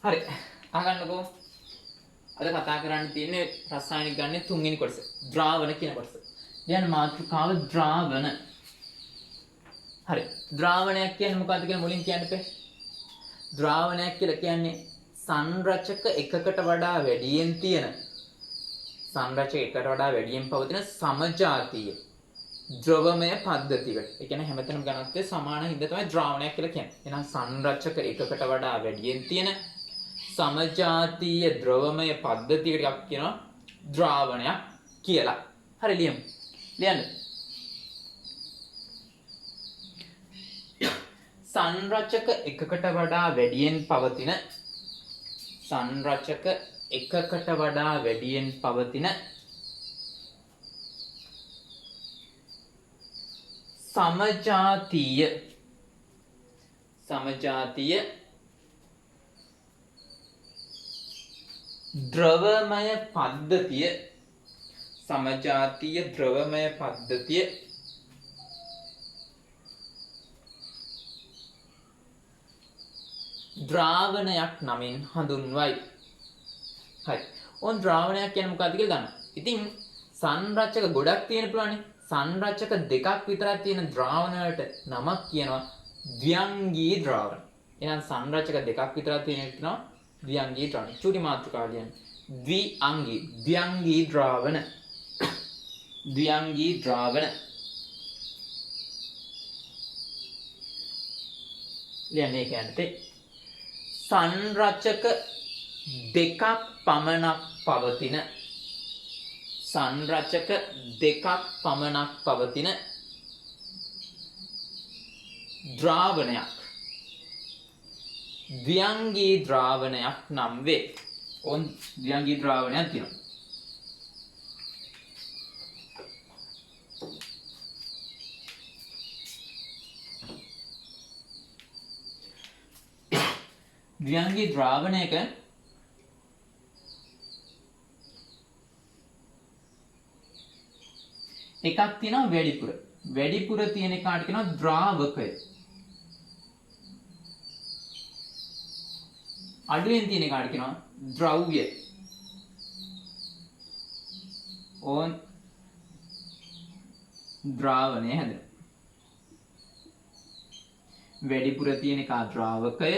හරි අහගන්නකෝ අද කතා කරන්න තියෙන්නේ රසායනික ගන්නේ තුන්වෙනි කොටස ද්‍රාවණ කියන කොටස. දැන් මාතෘකාව ද්‍රාවණ. හරි ද්‍රාවණයක් කියන්නේ මොකක්ද කියලා මුලින් කියන්න එපේ. ද්‍රාවණයක් කියලා කියන්නේ සංරචක එකකට වඩා වැඩියෙන් තියෙන සංරචක එකකට වඩා වැඩියෙන් පවතින සමජාතීය ද්‍රවමය පද්ධතියකට. ඒ කියන්නේ හැමතැනම ඝනත්වය සමාන හින්දා තමයි ද්‍රාවණයක් කියලා කියන්නේ. එහෙනම් සංරචක එකකට වඩා වැඩියෙන් තියෙන සමජාතීය ද්‍රවමය පද්ධතියකට එකක් කියනවා ද්‍රාවණයක් කියලා. හරි ලියමු. ලියන්න. සංරචක එකකට වඩා වැඩියෙන් පවතින සංරචක එකකට වඩා වැඩියෙන් පවතින සමජාතීය ද්‍රවමය පද්ධතිය සමජාතීය ද්‍රවමය පද්ධතිය ද්‍රාවණයක් නමින් හඳුන්වයි. හරි. ඕන් ද්‍රාවණයක් කියන්නේ මොකක්ද කියලා දන්නවා. ඉතින් සංරචක ගොඩක් තියෙන පුළුවන්නේ. සංරචක දෙකක් විතරක් තියෙන ද්‍රාවණ වලට නමක් කියනවා ද්විඅංගී ද්‍රාවණ. එහෙනම් සංරචක දෙකක් විතරක් තියෙන කියනවා ද්විඅංගී ද්‍රාවණ. චූටි මාතෘකාව ලියන්න. ද්විඅංගී ද්‍රාවණ. ද්විඅංගී ද්‍රාවණ. ලියන්නේ කියන්නේ සංරචක දෙකක් පමණක් පවතින සංරචක දෙකක් පමණක් පවතින ද්‍රාවණයක් ද්විඅංගී ද්‍රාවණයක් නම් වේ. ඕන් ද්විඅංගී ද්‍රාවණයක් තියෙනවා. ද්විඅංගී ද්‍රාවණයක එකක් තියෙනවා වැඩිපුර. වැඩිපුර තියෙන එකට කියනවා ද්‍රාවකය. අඩුවෙන් තියෙන එකට කියනවා ද්‍රව්‍ය. ඕන් ද්‍රාවණය හැදෙනවා. වැඩිපුර තියෙන එක ද්‍රාවකය.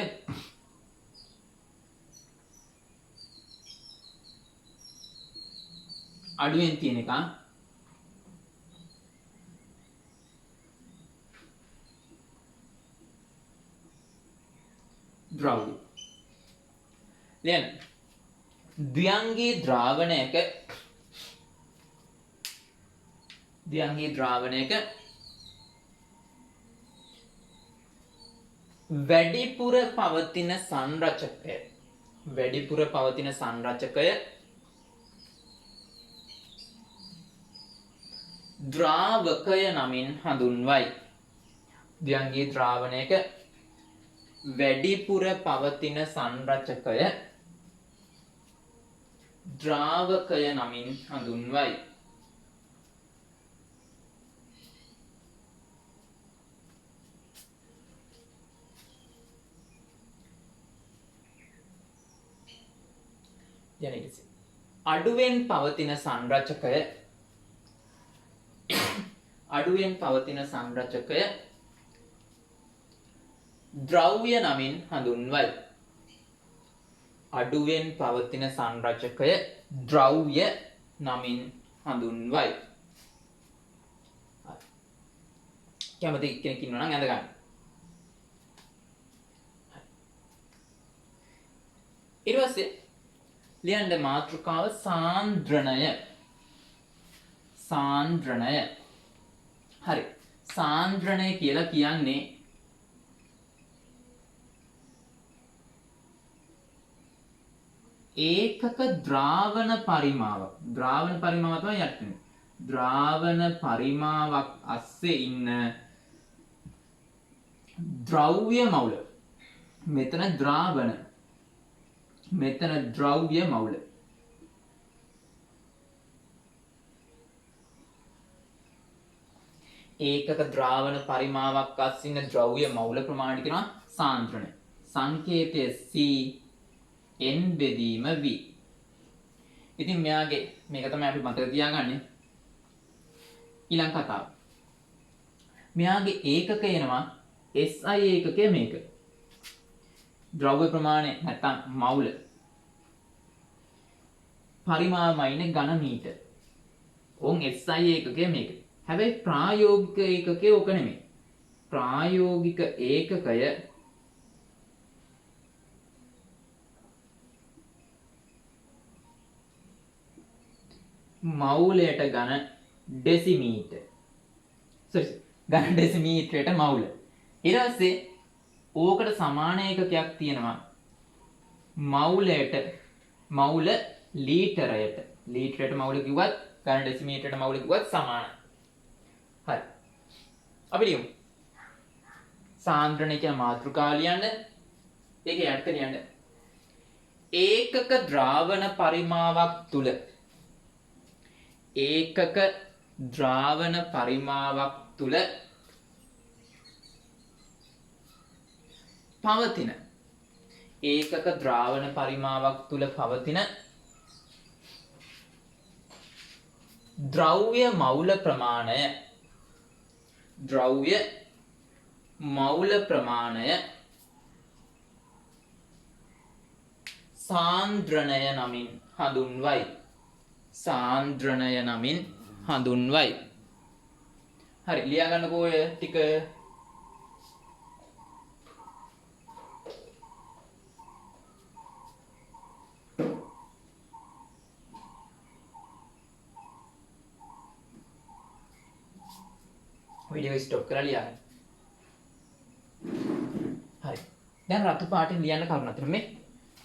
අඩුවෙන් තියෙන එක ද්‍රව්‍ය. ලියන්න. ද්විඅංගී ද්‍රාවණයක වැඩිපුර පවතින සංරචකය ද්‍රාවකය නමින් හඳුන්වයි. ද්විඅංගී ද්‍රාවණයක වැඩිපුර පවතින සංරචකය ද්‍රාවකය නමින් හඳුන්වයි. අඩුවෙන් පවතින සංරචකය ද්‍රව්‍ය නමින් හඳුන්වයි. අඩුවෙන් පවතින සංරචකය ද්‍රව්‍ය නමින් හඳුන්වයි. කැමති කෙනෙක් ඉන්නවා නම් ඇඳ ගන්න. ඊට පස්සේ ලියන්න මාතෘකාව සාන්ද්‍රණය. හරි. සාන්ද්‍රණය කියලා කියන්නේ ඒකක ද්‍රාවණ පරිමාවක්. ද්‍රාවණ පරිමාව තමයි යන්නේ. ද්‍රාවණ පරිමාවක් අස්සේ ඉන්න ද්‍රව්‍ය මවුල. මෙතන ද්‍රාවණ. මෙතන ද්‍රව්‍ය මවුල. ඒකක ද්‍රාවණ පරිමාවක් අස්සේ ඉන්න ද්‍රව්‍ය මවුල ප්‍රමාණය කියනවා සාන්ද්‍රණය. සංකේතය C n බෙදීම v. ඉතින් මෙයාගේ මේක තමයි අපි මතක තියාගන්නේ ඊළඟ කතාව. මෙයාගේ ඒකක එනවා SI ඒකකය මේක. ද්‍රව්‍ය ප්‍රමාණය නැත්නම් මවුල පරිමාවයිනේ ඝන මීටර. ඕන් SI ඒකකය මේක. හැබැයි ප්‍රායෝගික ඒකකය ඕක නෙමෙයි. ප්‍රායෝගික ඒකකය මවුලයට ඝන ඩෙසිමීටර්. ඝන ඩෙසිමීටරයට මවුල. ඊට පස්සේ ඕකට සමාන ඒකකයක් තියෙනවා මවුල ලීටරයට. ලීටරයට මවුල කිව්වත් ඝන ඩෙසිමීටරයට මවුල කිව්වත් සමානයි. හරි. අපි ලියමු. සාන්ද්‍රණය කියන මාතෘකාව ලියන්න. ඒකේ අර්ථය ලියන්න. ඒකක ද්‍රාවණ පරිමාවක් තුල ඒකක ද්‍රාවණ පරිමාවක් තුල පවතින ඒකක ද්‍රාවණ පරිමාවක් තුල පවතින ද්‍රව්‍ය මවුල ප්‍රමාණය සාන්ද්‍රණය නමින් හඳුන්වයි. හරි ලියා ගන්නකෝ ඔය ටික. වීඩියෝ ස්ටොප් කරලා ලියන්න. හරි. දැන් රතු පාටින් ලියන්න කරුණ අතර මේ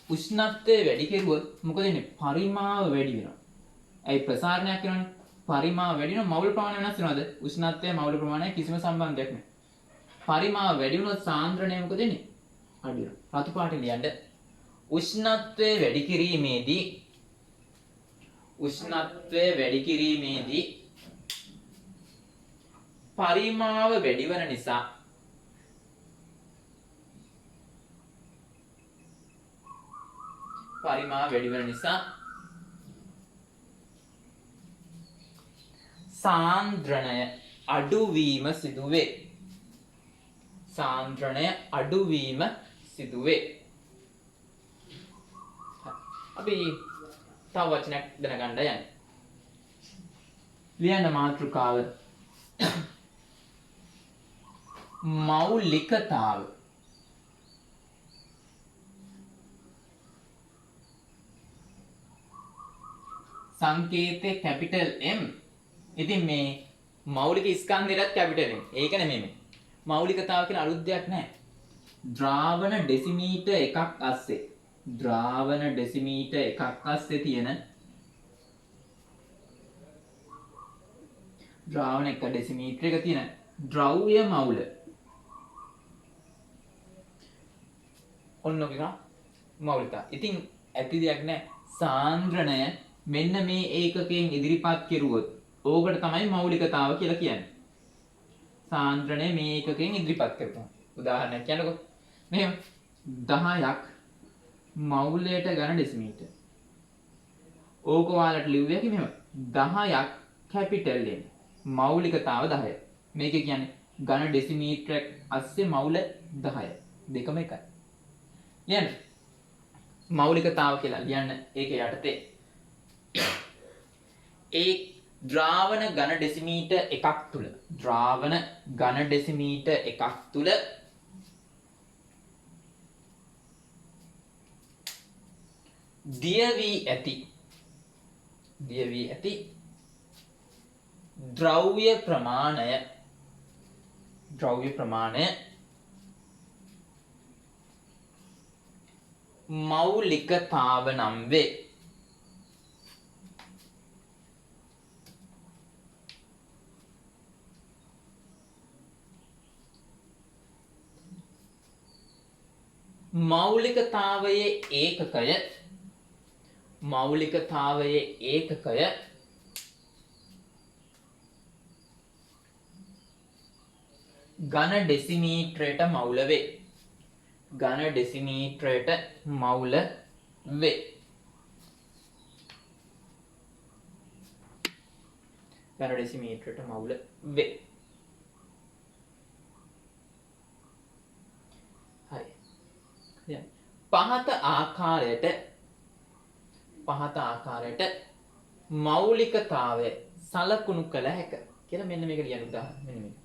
උෂ්ණත්වය වැඩි කෙරුවොත් මොකද වෙන්නේ? පරිමාව වැඩි වෙනවා. ඇයි ප්‍රසාරණයක් වෙනවනේ. පරිමාව වැඩි වෙනවා මවුල ප්‍රමාණය වෙනස් වෙනවද? උෂ්ණත්වය මවුල ප්‍රමාණය කිසිම සම්බන්ධයක් නැහැ. පරිමාව වැඩි වුණොත් සාන්ද්‍රණය මොකද වෙන්නේ? අඩු වෙනවා. රතු පාටින් ලියන්න. උෂ්ණත්වය වැඩි කිරීමේදී පරිමාව වැඩි වන නිසා සාන්ද්‍රණය අඩුවීම සිදුවේ. අපි තව වචනයක් දැනගන්න යන්නේ. ලියන්න මාතෘකාව මෞලිකතාව. සංකේතය කැපිටල් M. ඉතින් මේ මෞලික ස්කන්ධයටත් කැපිටල් M. ඒක නෙමෙයි මේ. මෞලිකතාව කියන අලුත් දෙයක් නැහැ. ද්‍රාවණ ඩෙසිමීටර් එකක් අස්සේ තියෙන ද්‍රාවණ 1 ඩෙසිමීටර එක තියෙන ද්‍රව්‍ය මවුල. ඔන්න ඔක මෞලිකතාව. ඉතින් ඇති දෙයක් නැහැ. සාන්ද්‍රණය මෙන්න මේ ඒකකයෙන් ඉදිරිපත් කෙරුවොත් ඕකට තමයි මෞලිකතාව කියලා කියන්නේ. සාන්ද්‍රණය මේ ඒකකයෙන් ඉදිරිපත් කරපුවා. උදාහරණයක් කියන්නකෝ. මෙහෙම 10ක් මවුලයට ඝන ඩෙසිමීටර. ඕක ඔයාලට ලිව්වේ කි මෙහෙම 10ක් කැපිටල් M. මෞලිකතාව 10. මේක කියන්නේ ඝන ඩෙසිමීටර අස්සේ මවුල 10. දෙකම එකයි. ලියන්න. මෞලිකතාව කියලා ලියන්න ඒකේ යටතේ ඒ ද්‍රාවණ ඝන ඩෙසිමීටර එකක් තුල දිය වී ඇති ද්‍රව්‍ය ප්‍රමාණය මෞලිකතාව නම් වේ. මෞලිකතාවයේ ඒකකය ඝන ඩෙසිමීටරයට මවුල වේ. වේ. ඝන ඩෙසිමීටරයට මවුල වේ. හරි. පහත ආකාරයට මෞලිකතාවය සලකුණු කළ හැක කියලා මෙන්න මේක ලියන්න උදාහරණ මෙන්න මේක.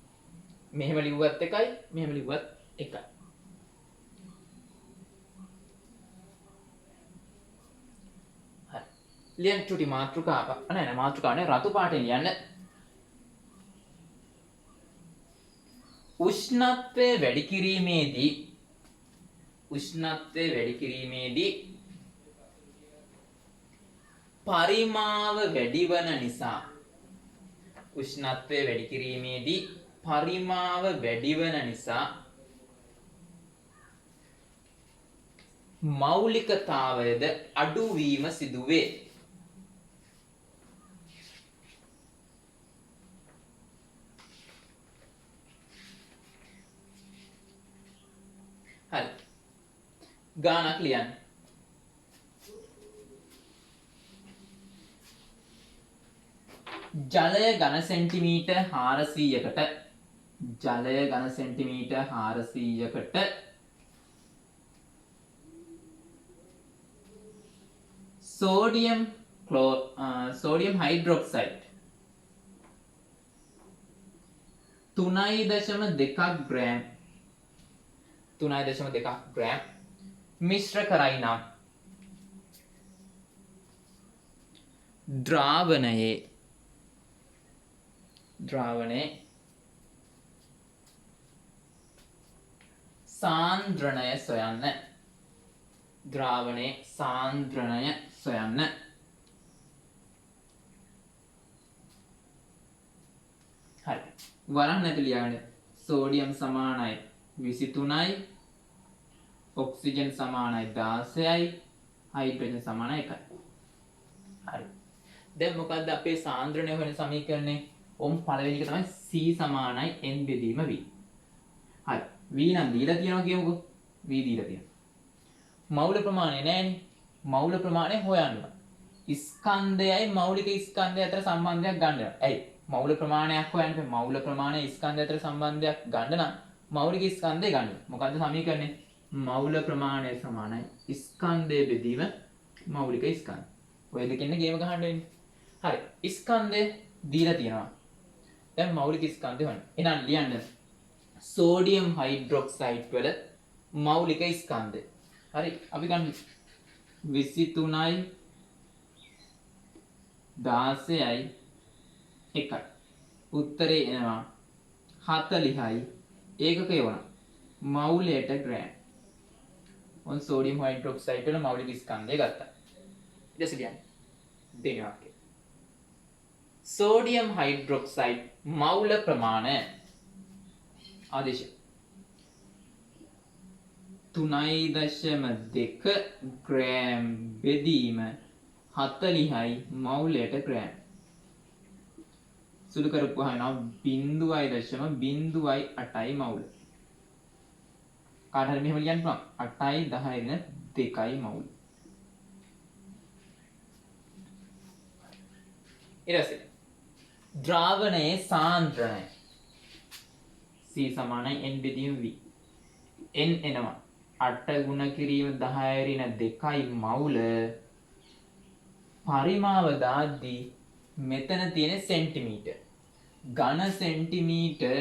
මෙහෙම ලිව්වත් එකයි මෙහෙම ලිව්වත් එකයි. හරි. ලියන්න චුටි මාතෘකාව. නෑ මාතෘකාවනේ රතු පාටෙන් ලියන්න. උෂ්ණත්වය වැඩි කිරීමේදී පරිමාව වැඩිවන නිසා මෞලිකතාවයද අඩුවීම සිදුවේ. හරි. ගානක් ලියන්න. ජලය ඝන සෙන්ටිමීටර් 400කට සෝඩියම් හයිඩ්‍රොක්සයිඩ් 3.2 ග්‍රෑම් මිශ්‍ර කරයි නම් ද්‍රාවණයේ සාන්ද්‍රණය සොයන්න. හරි. වරහන් නැති ලියගන්න. සෝඩියම් සමානයි 23යි, ඔක්සිජන් සමානයි 16යි, හයිඩ්‍රජන් සමානයි 1යි. හරි. දැන් මොකද්ද අපේ සාන්ද්‍රණය හොයන සමීකරණේ? ඔම් පළවෙනි එක තමයි C සමානයි N බෙදීම V. හරි. V නම් දීලා තියෙනවා කියමුකෝ. V දීලා තියෙනවා. මෞල ප්‍රමාණය නෑනේ. මෞල ප්‍රමාණය හොයන්න. ස්කන්ධයයි මෞලික ස්කන්ධය අතර සම්බන්ධයක් ගන්න. ඇයි? මෞල ප්‍රමාණයක් හොයන්න මෞල ප්‍රමාණය ස්කන්ධය අතර සම්බන්ධයක් ගන්න නම් මෞලික ස්කන්ධය ගන්න. මොකද්ද සමීකරණය? මෞල ප්‍රමාණය සමානයි ස්කන්ධය බෙදීම මෞලික ස්කන්ධ. ඔය දෙකෙන් ගේම ගහන්න වෙන්නේ. හරි. ස්කන්ධය දීලා තියෙනවා. දැන් මෞලික ස්කන්ධය හොයන්න. එහෙනම් ලියන්න. සෝඩියම් හයිඩ්‍රොක්සයිඩ් වල මෞලික ස්කන්ධය. හරි. අපි ගන්න 23යි 16යි 1යි. උත්තරේ එනවා 40යි ඒකක යවන මෞලයට ග්‍රෑම්. ඔන් සෝඩියම් හයිඩ්‍රොක්සයිඩ් වල මෞලික ස්කන්ධය ගත්තා. ඊට පස්සේ ලියන්න. දෙවෙනි වාක්‍යය. සෝඩියම් හයිඩ්‍රොක්සයිඩ් මෞල ප්‍රමාණය ආදේශ 3.2 ග්‍රෑම් බෙදීම 40යි මෞලයට ග්‍රෑම්. සුළු කරපුවාම 0.08යි මෞල. කාට හරි මෙහෙම ලියන්න පුළුවන් 8යි 10යි 2යි මෞල. ඊට පස්සේ ද්‍රාවණයේ සාන්ද්‍රණය C සමානයි N බෙදීම V. N එනවා 8 ගුණ කිරීම 10 මෞල. පරිමාව දාද්දී මෙතන තියෙන සෙන්ටිමීටර්. ඝන සෙන්ටිමීටර්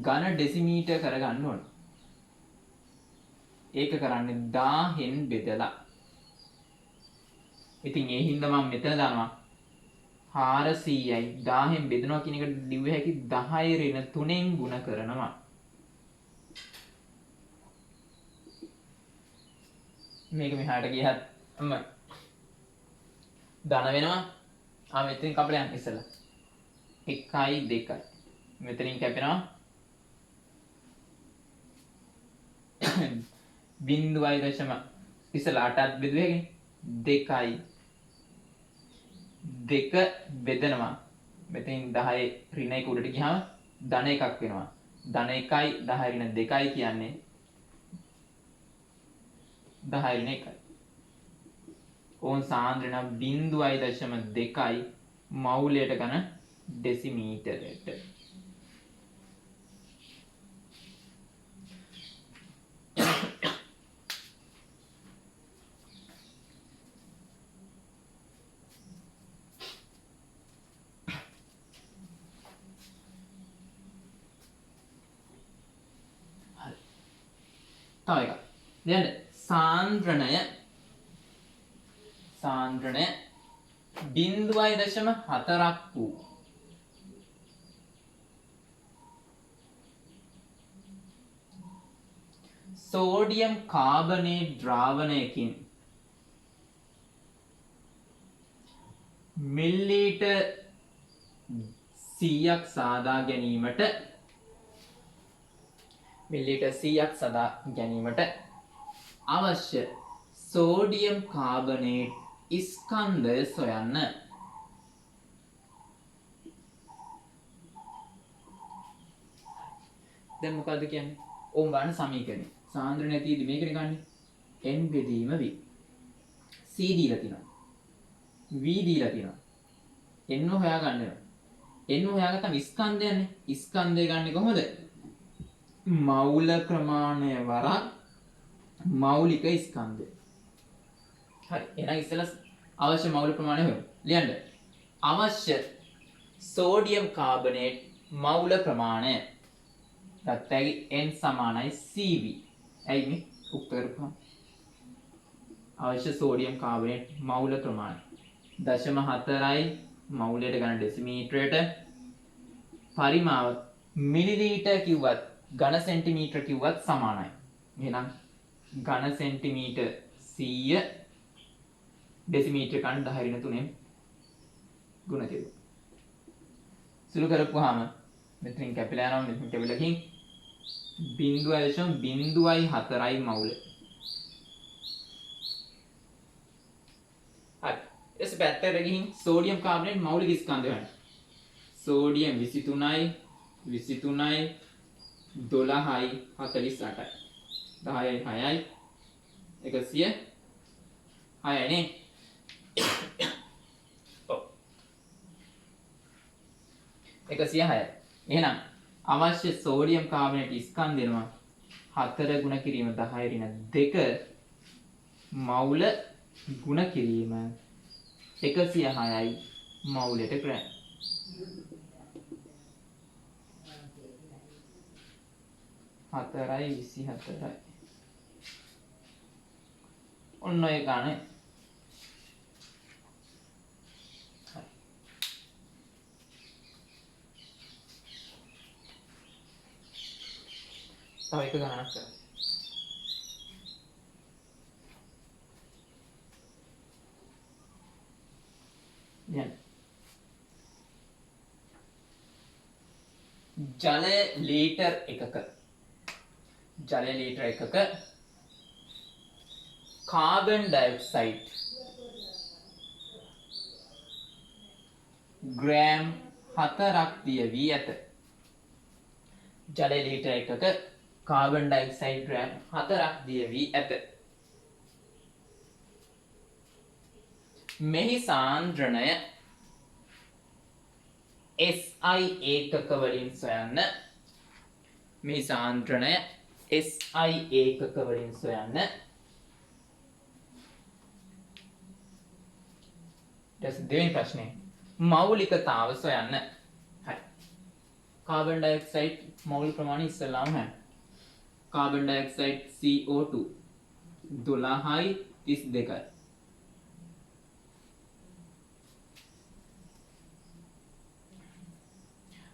ඝන ඩෙසිමීටර් කරගන්න ඕන. ඒක කරන්නේ 1000න් බෙදලා. ඉතින් ඒ හින්දා මම මෙතන දානවා 400යි 1000න් බෙදනවා කියන එකට ලිව්ව හැකි 10 ඍණ 3න් ගුණ කරනවා. මේක මෙහාට ගියහත් ධන වෙනවා. මෙතනින් කපලා යන්න ඉස්සලා 1යි 2යි මෙතනින් කැපෙනවා 0.8 ඉස්සලා 8ත් බෙදුවේගෙන 2යි 2 බෙදනවා. මෙතනින් 10 ඍණ 1 උඩට ගියාම ධන එකක් වෙනවා. ධන 1යි 10 ඍණ 2යි කියන්නේ 10 ඍණ 1යි. ඕන් සාන්ද්‍රණ 0.2යි මවුලයට ගන්න ඩෙසිමීටරයට. තව එකක්. දැන් සාන්ද්‍රණය 0.4ක් වූ සෝඩියම් කාබනේට් ද්‍රාවණයකින් මිලිලීටර් 100ක් සාදා ගැනීමට අවශ්‍ය සෝඩියම් කාබනේට් ස්කන්ධය සොයන්න. දැන් මොකද්ද කියන්නේ? ඕම් ගන්න සමීකරණය. සාන්ද්‍රණය තියෙදි මේකනේ ගන්න. n බෙදීම v. c දීලා තියෙනවා. v දීලා තියෙනවා. n හොයා ගන්න වෙනවා. n හොයාගත්තම ස්කන්ධයන්නේ. ස්කන්ධය ගන්න කොහොමද? මෞල ප්‍රමාණය වරක් මෞලික ස්කන්ධය. හරි. එහෙනම් ඉස්සෙල්ලා අවශ්‍ය මෞල ප්‍රමාණය හොයමු. ලියන්න. අවශ්‍ය සෝඩියම් කාබනේට් මෞල ප්‍රමාණය ගත්තැයි n සමානයි cv. ඇයි මේ උක්ත කරපුවා? අවශ්‍ය සෝඩියම් කාබනේට් මෞල ප්‍රමාණය 0.4යි මෞලයට ගන්න ඩෙසිමීටරයට පරිමාව මිලිලීටර් කිව්වත් ඝන සෙන්ටිමීටර කිව්වත් සමානයි. එහෙනම් ඝන සෙන්ටිමීටර 100 ඩෙසිමීටර කන් 10^3 ගුණ කෙරුවා. සුළු කරපුවාම මෙතනින් කැපිලා යනවා. මෙතනින් කැපිලා ගිහින් 0.04යි මවුල. හරි. ඊට පැත්තට ගිහින් සෝඩියම් කාබනේට් මෞලික ස්කන්ධය හොයන්න. සෝඩියම් 23යි 12යි 48යි 10යි 6යි 106යි නේ. ඔව් 106යි. එහෙනම් අවශ්‍ය සෝඩියම් කාබනේට් ස්කන්ධ දෙනවා 4 ගුණ කිරීම 10^2 මවුල ගුණ කිරීම 106යි මවුලට ග්‍රෑම්. හතරයි 24යි. ඔන්න ඔය ගානේ. තව එක ගණනක් කරමු. දැන් ජලය ලීටර් එකක කාබන් ඩයොක්සයිඩ් ග්‍රෑම් 4ක් දිය වී ඇත. ජලය ලීටර් එකක කාබන් ඩයොක්සයිඩ් ග්‍රෑම් 4ක් දිය වී ඇත. මෙහි සාන්ද්‍රණය SI ඒකක වලින් සොයන්න. මෙහි සාන්ද්‍රණය SI ඒකක වලින් සොයන්න. දෙවෙනි ප්‍රශ්නේ මෞලිකතාව සොයන්න. හරි. කාබන් ඩයොක්සයිඩ් මෞලික ප්‍රමාණය ඉස්සෙල්ලාම හොයන්න. Carbon dioxide CO2 12යි 32යි.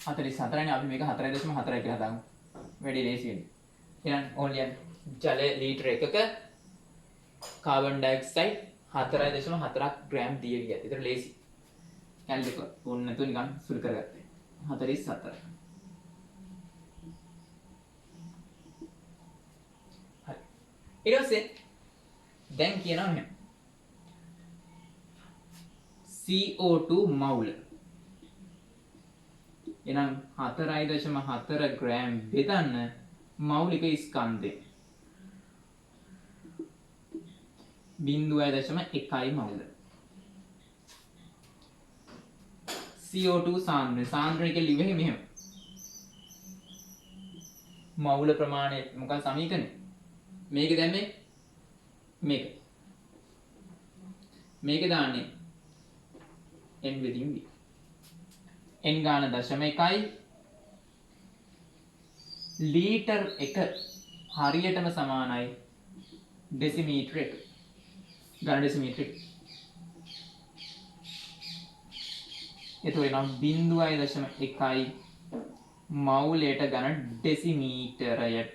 44නේ අපි මේක 4.4 කියලා දාමු. වැඩි ලේසියෙන්. එහෙනම් ඕන්ලියන් ජලය ලීටර එකක කාබන් ඩයොක්සයිඩ් 4.4ක් ග්‍රෑම් දිය වී ඇත. ඒතර ලේසි. කැල්ලක ඕන නැතුව නිකන් සුළු කරගත්තා. 44. හරි. ඊට පස්සේ දැන් කියනවා මෙහෙම. CO2 මවුල එනම් 4.4 ග්‍රෑම් බෙදන්න මෞලික ස්කන්ධය 0.1 මවුල. CO2 සාන්ද්‍රණය. සාන්ද්‍රණය කියලා ලිව්වෙහි මෙහෙම. මවුල ප්‍රමාණය මොකක්ද සමීකරණය? මේක දැම්මේ මේක. මේක දාන්නේ n වෙදින් v. n ගාන 0.1යි ලීටර් 1 හරියටම සමානයි ඩෙසිමීටර 1. ගාන ඩෙසිමීටර 1. එතකොට නම් 0.1යි මවුලයට ගණන් ඩෙසිමීටරයට.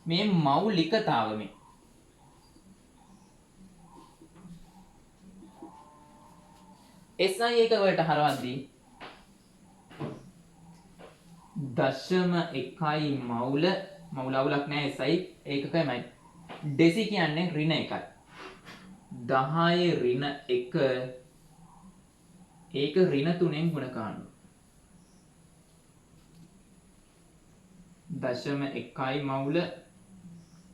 මේ මෞලිකතාව මේ SI එක වලට හරවද්දී 0.1 මවුල අවුලක් නෑ SI ඒකකමයි. ඩෙසි කියන්නේ ඍණ 1යි. 10 ඍණ 1 ඒක ඍණ 3ෙන් ගුණ කරනවා. 0.1 මවුල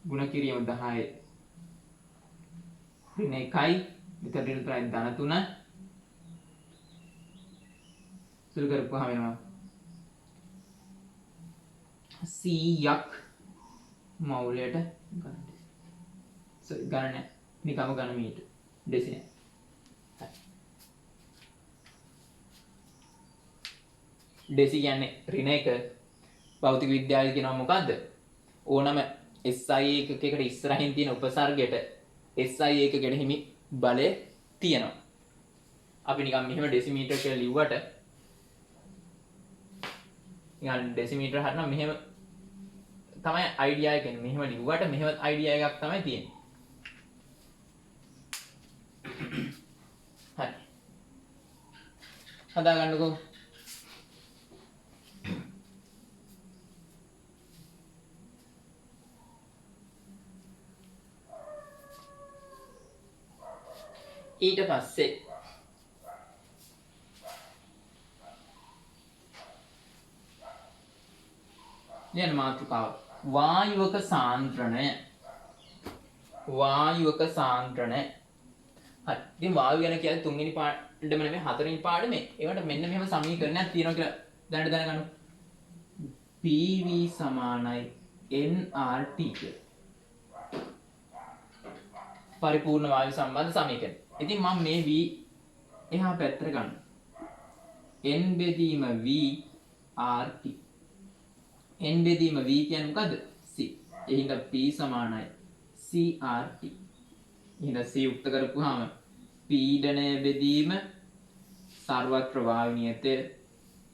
ගුණ කිරීම 10 ඍණ 1යි මෙතන ඍණ 3යි ධන 3 සුළු කරපුවාම වෙනවා 100ක් මවුලයට ගණන නිකම්ම ගණ මීටර ඩෙසි නෑ. ඩෙසි කියන්නේ ඍණ 1. භෞතික විද්‍යාවේ කියනවා මොකද්ද? ඕනම SI එකකකට ඉස්සරහින් තියෙන උපසර්ගයට SI එකකට හිමි බලය තියෙනවා. අපි නිකන් මෙහෙම ඩෙසිමීටර කියලා ලිව්වට නිකන් ඩෙසිමීටර හරිනම් මෙහෙම තමයි අයිඩියා එක එන්නේ. මෙහෙම ලිව්වට මෙහෙම අයිඩියා එකක් තමයි තියෙන්නේ. හරි. හදා ගන්නකෝ. ඊට පස්සේ ලියන මාතෘකාව වායුවක සාන්ද්‍රණය. වායුවක සාන්ද්‍රණය. හරි. ඉතින් වායුව ගැන කියන්නේ තුන්වෙනි පාඩම නෙමෙයි හතරවෙනි පාඩමේ. ඒකට මෙන්න මෙහෙම සමීකරණයක් තියෙනවා කියලා දැනගන්න. PV සමානයි nRT කියලා. පරිපූර්ණ වායු සම්බන්ධ සමීකරණ. ඉතින් මම මේ v එහා පැත්තට ගන්න. n බෙදීම v rt. n බෙදීම v කියන්නේ මොකද්ද? c. එහෙනම් p සමානයි crt. එහෙනම් c උක්ත කරපුවාම පීඩනය බෙදීම සර්වත්‍ර වායු නියතය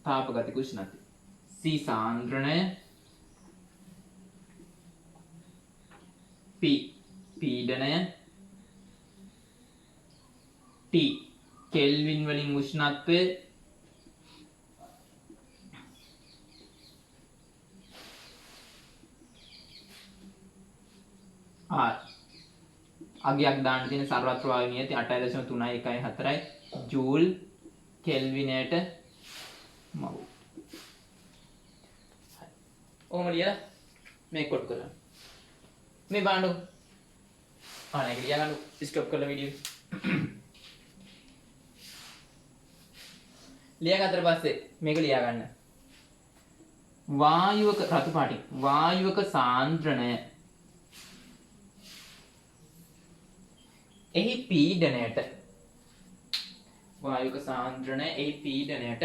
තාපගතික උෂ්ණත්වය. c සාන්ද්‍රණය p පීඩනය T කෙල්වින් වලින් උෂ්ණත්වය R අගයක් දාන්න තියෙන සර්වත්‍ර වායු නියතය 8.314යි ජූල් කෙල්විනයට මවුල්. ඔහොම ලියලා මේක කොටු කරන්න. මේ බලන්න. ආනෙක ලියා ගන්න ස්ටොප් කරලා වීඩියෝ. ලියාගත්තට පස්සේ මේක ලියා ගන්න. වායුවක රතු පාටින් වායුවක සාන්ද්‍රණය එහි පීඩනයට වායුවක සාන්ද්‍රණය එහි පීඩනයට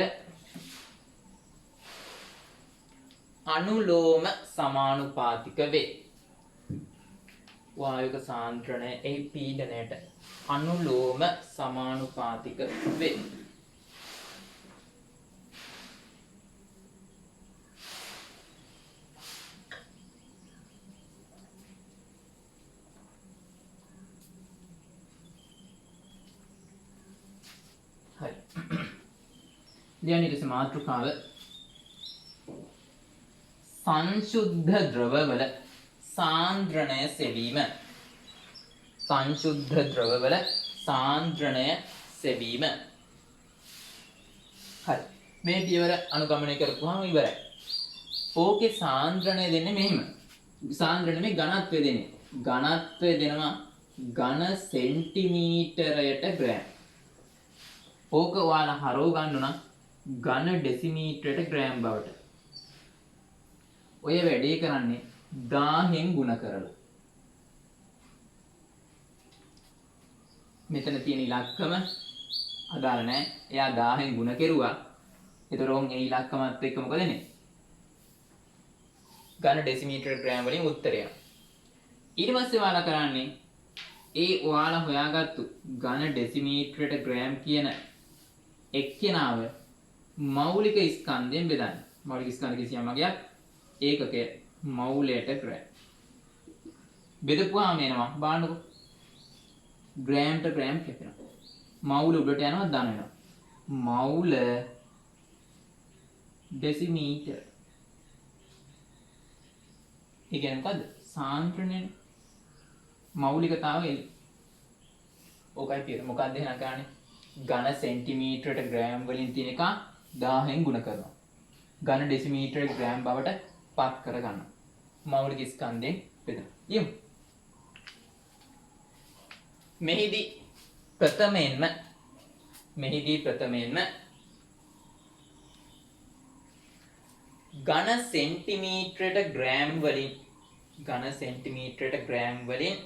අනුලෝම සමානුපාතික වේ. වායුවක සාන්ද්‍රණය එහි පීඩනයට අනුලෝම සමානුපාතික වේ. හරි. දැන් ඊට මාතෘකාව සංශුද්ධ ද්‍රවවල සාන්ද්‍රණය සෙවීම. සංශුද්ධ ද්‍රවවල සාන්ද්‍රණය සෙවීම. හරි. මේ පියවර අනුගමනය කරපුවාම ඉවරයි. ඕකේ සාන්ද්‍රණය දෙන්නේ මෙහෙම. සාන්ද්‍රණය මේ ඝනත්වය දෙන්නේ. ඝනත්වය දෙනවා ඝන සෙන්ටිමීටරයට ග්‍රෑම්. ඕක ඔයාලා හරව ගන්න නම් ඝන ඩෙසිමීටරයට ග්‍රෑම් බවට. ඔය වැඩේ කරන්නේ 1000න් ගුණ කරලා. මෙතන තියෙන ඉලක්කම අදාළ නැහැ. එයා 1000න් ගුණ කෙරුවා. ඒතරෝන් ඒ ඉලක්කමත් එක්ක මොකද වෙන්නේ? ඝන ඩෙසිමීටර ග්‍රෑම් වලින් උත්තරය. ඊට පස්සේ ඔයාලා කරන්නේ ඒ ඔයාලා හොයාගත්තු ඝන ඩෙසිමීටරයට ග්‍රෑම් කියන එක්කෙනාව මෞලික ස්කන්ධයෙන් බෙදන්න. මෞලික ස්කන්ධ කිසියම් වගේක් ඒකකය මෞලයට ග්‍රෑම්. බෙදපුවාම එනවා බලන්නකො. ග්‍රෑම්ට ග්‍රෑම් කැපෙනවා. මෞල උඩට යනවා ධන වෙනවා. මෞල ඩෙසිමීටර. ඒ කියන්නේ මොකද්ද? සාන්ද්‍රණය. මෞලිකතාවය එළි. ඕකයි තියෙන්නේ. මොකක්ද එහෙනම් කරන්නේ? ඝන සෙන්ටිමීටරයට ග්‍රෑම් වලින් තියෙන එක 1000න් ගුණ කරනවා. ඝන ඩෙසිමීටරයට ග්‍රෑම් බවට පත් කර ගන්නවා. මෞලික ස්කන්ධයෙන් බෙදනවා. යමු. මෙහිදී ප්‍රථමයෙන්ම ඝන සෙන්ටිමීටරයට ග්‍රෑම් වලින්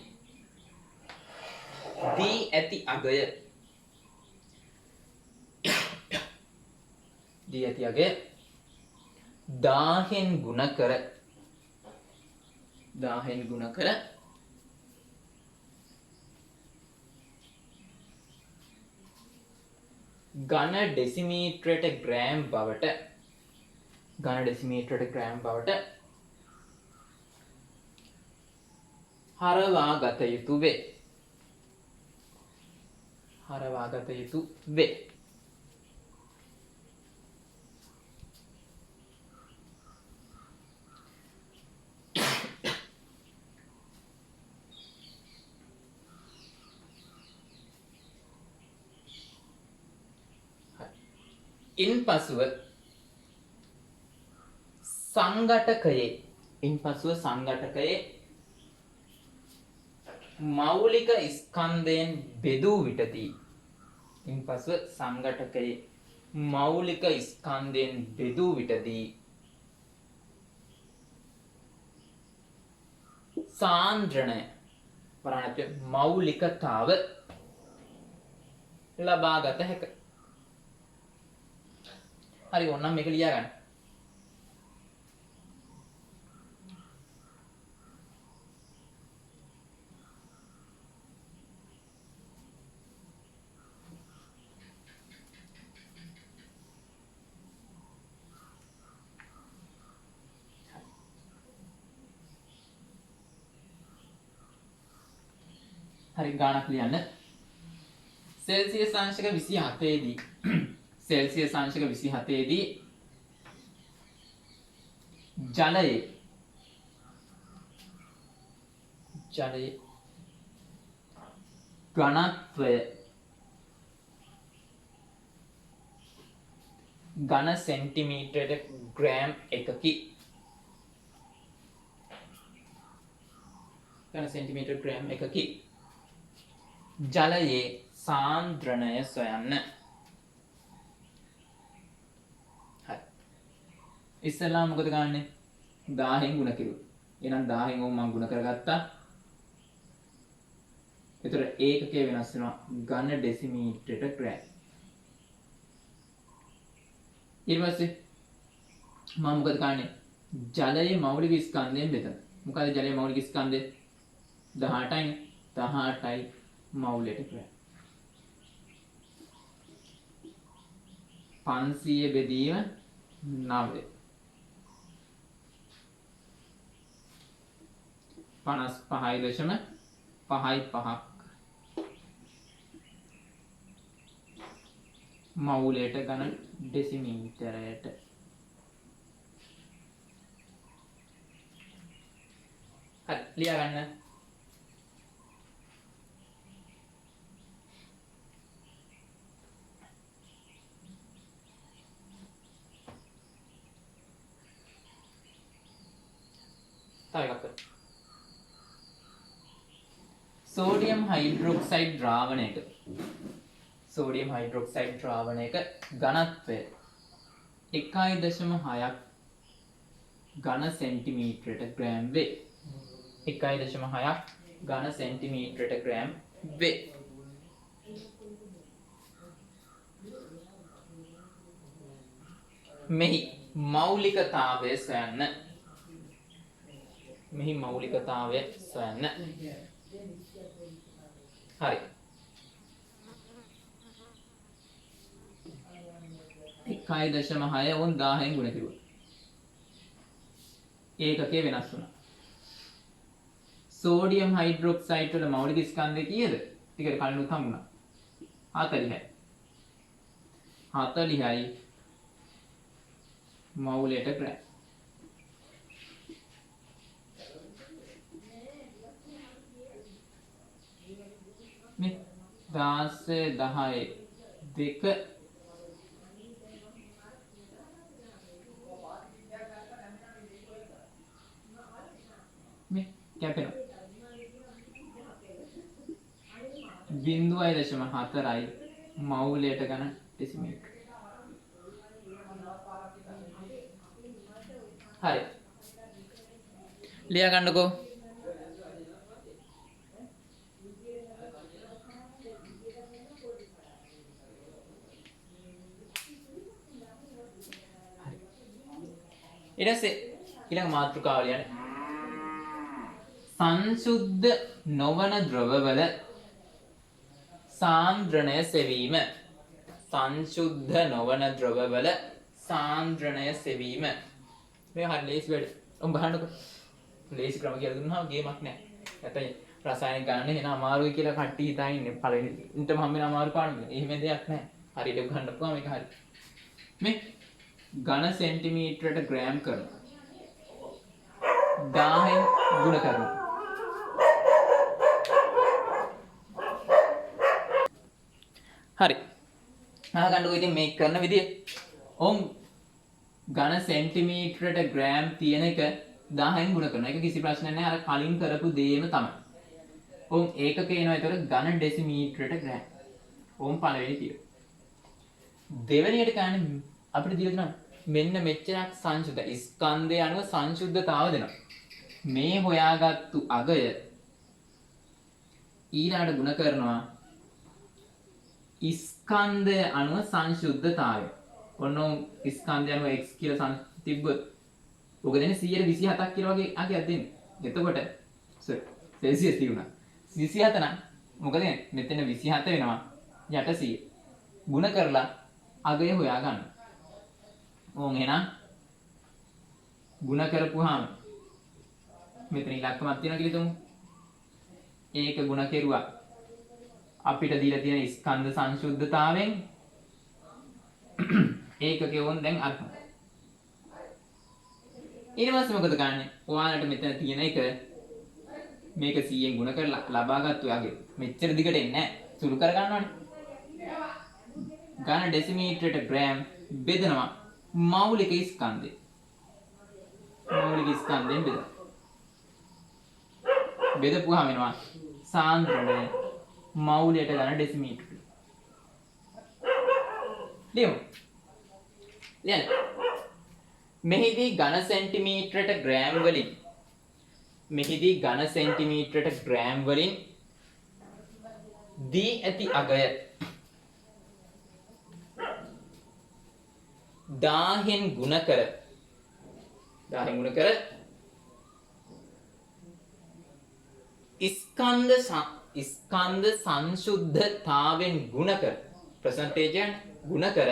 දී ඇති අගය 1000න් ගුණ කර ඝන ඩෙසිමීටරයට ග්‍රෑම් බවට හරවා ගත යුතු වේ. ඉන්පසුව සංඝටකයේ මෞලික ස්කන්ධයෙන් බෙදූ විටදී සාන්ද්‍රණය මෞලිකතාව ලබා ගත හැකිය. හරි ඕනනම් මේක ලියා ගන්න. හරි ගානක් ලියන්න. සෙල්සියස් අංශක 27 දී ජලයේ ඝනත්වය ඝන සෙන්ටිමීටරයට ග්‍රෑම් එකකි. ජලයේ සාන්ද්‍රණය සොයන්න. හරි. ඉස්සෙල්ලා මොකද ගන්නෙ? 1000න් ගුණ කෙරුවා. එහෙනම් 1000න් ඕම මම ගුණ කරගත්තා. ඒතර ඒකකය වෙනස් වෙනවා ඝන ඩෙසිමීටරයට ග්‍රෑම්. ඊට පස්සේ මම මොකද කරන්නේ? ජලයේ මෞලික ස්කන්ධයෙන් බෙදන්න. මොකද ජලයේ මෞලික ස්කන්ධය 18යි. 18යි මෞලයට ග්‍රෑම්. 500 බෙදීම 9. 55.55ක් මෞලයට ඝන ඩෙසිමීටරයට. හරි ලියා ගන්න. තව එකක් කරමු. සෝඩියම් හයිඩ්‍රොක්සයිඩ් ද්‍රාවණයක සෝඩියම් හයිඩ්‍රොක්සයිඩ් ද්‍රාවණයක ඝනත්වය 1.6ක් ඝන සෙන්ටිමීටරයට ග්‍රෑම් වේ. 1.6ක් ඝන සෙන්ටිමීටරයට ග්‍රෑම් වේ. මෙහි මෞලිකතාවය සොයන්න. මෙහි මෞලිකතාවය සොයන්න. හරි. 1.6 වුන් 1000න් ගුණ කෙරුවා. ඒකකේ වෙනස් වුණා. සෝඩියම් හයිඩ්‍රොක්සයිඩ් වල මෞලික ස්කන්ධය කීයද? ටිකට කලිනුත් හම්බුණා. 40යි. 40යි මෞලයට ග්‍රෑම්. මේ 16 10 2 මේ කැපෙනවා. 0.4යි මෞලයට ගන්න ඩෙසිමීටර. හරි. ලියා ගන්නකෝ. ඊට පස්සේ ඊළඟ මාතෘකාව ලියන්න. සංසුද්ධ නොවන ද්‍රවවල සාන්ද්‍රණය සෙවීම. සංසුද්ධ නොවන ද්‍රවවල සාන්ද්‍රණය සෙවීම. මේ හරිය ලේසි වැඩ. උඹ බලන්නකෝ. ලේසි ක්‍රම කියලා දුන්නාම ගේමක් නෑ. නැත්නම් රසායනික ගන්න එන අමාරුයි කියලා කට්ටිය හිතා ඉන්නේ. පළවෙනිටම හම්බෙන අමාරු පාඩම. එහෙම දෙයක් නෑ. හරියට ගන්න පුළුවන් මේක හරි. මේ ඝන සෙන්ටිමීටරයට ග්‍රෑම් කරනවා. 1000න් ගුණ කරනවා. හරි. අහගන්නකෝ ඉතින් මේක කරන විදිය. ඔව් ඝන සෙන්ටිමීටරයට ග්‍රෑම් තියෙන එක 1000න් ගුණ කරනවා. ඒක කිසි ප්‍රශ්නයක් නැහැ. අර කලින් කරපු දේම තමයි. ඔව් ඒකක එනවා. ඒතර ඝන ඩෙසිමීටරයට ග්‍රෑම්. ඔව් පළවෙනි පිය. දෙවෙනියට ගන්න අපිට දීලා තියෙනවා මෙන්න මෙච්චරක් සංශුද්ධ ස්කන්ධය අනුව සංශුද්ධතාව දෙනවා. මේ හොයාගත්තු අගය ඊළඟට ගුණ කරනවා ස්කන්ධය අනුව සංශුද්ධතාවය. ඔන්න ස්කන්ධය අනුව x කියලා තිබ්බොත් ඔක දෙන්නේ 127ක් කියලා වගේ අගයක් දෙන්නේ. එතකොට සෙල්සියස් තියුණා 27 නම් මොකද මෙතන 27 වෙනවා යට 100 ගුණ කරලා අගය හොයා ගන්න. ඕන් එහෙනම් ගුණ කරපුවාම මෙතන ඉලක්කමක් තියෙනවා කියලා තුමු. ඒක ගුණ කෙරුවා අපිට දීලා තියෙන ස්කන්ධ සංශුද්ධතාවයෙන් ඒකකේ වොන් දැන් අර්ථ. ඊට පස්සේ මොකද කරන්නේ? ඔයාලට මෙතන තියෙන එක මේක 100ෙන් ගුණ කරලා ලබාගත්තු යගේ මෙච්චර දිගට එන්නේ නැහැ. සුළු කර ගන්නවනේ. ඝන ඩෙසිමීටරයට ග්‍රෑම් බෙදනවා මෞලික ස්කන්ධය. මෞලික ස්කන්ධයෙන් බෙදනවා. බෙදපුවාම වෙනවා සාන්ද්‍රණය මෞලයට ගන්න ඩෙසිමීටර. ලියමු. ලියන්න. මෙහිදී ඝන සෙන්ටිමීටරයට ග්‍රෑම් වලින් දී ඇති අගය 1000න් ගුණ කර ස්කන්ධ සංශුද්ධතාවෙන් ගුණ කර ප්‍රසන්ටේජන් ගුණ කර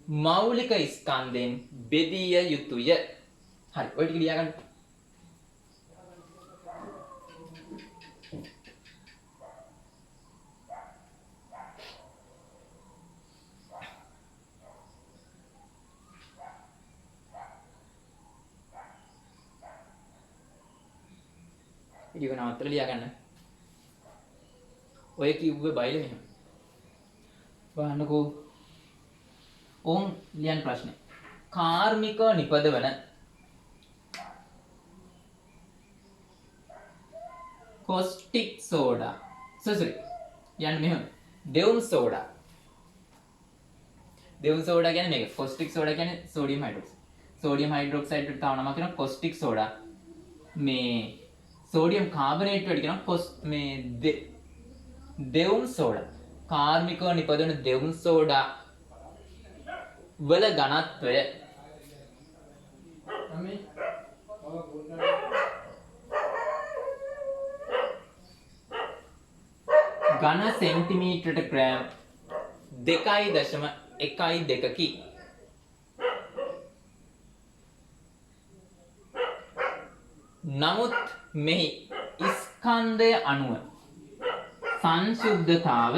මෞලික ස්කන්ධෙන් බෙදිය යුතුය. හරි ඔය ටික ලියා ගන්න. ඊගොන අතර ලියා ගන්න. ඔය කිව්වේ බයිල මෙහෙම. බලන්නකෝ. ඕන් ලියන්න ප්‍රශ්නේ. කාර්මිකව නිපදවන caustic soda. sorry යන්න මෙහෙම දෙවුම් සෝඩා. දෙවුම් සෝඩා කියන්නේ මේක. caustic soda කියන්නේ sodium hydroxide. sodium hydroxide ට තව නමක් කියනවා caustic soda. මේ sodium carbonate වලට කියනවා මේ දෙවුම් සෝඩා. කාර්මිකව නිපදවන දෙවුම් සෝඩා වල ඝනත්වය ඝන සෙන්ටිමීටරට ග්‍රෑම් 2.12කි. නමුත් මෙහි ස්කන්ධය අණුව සංශුද්ධතාව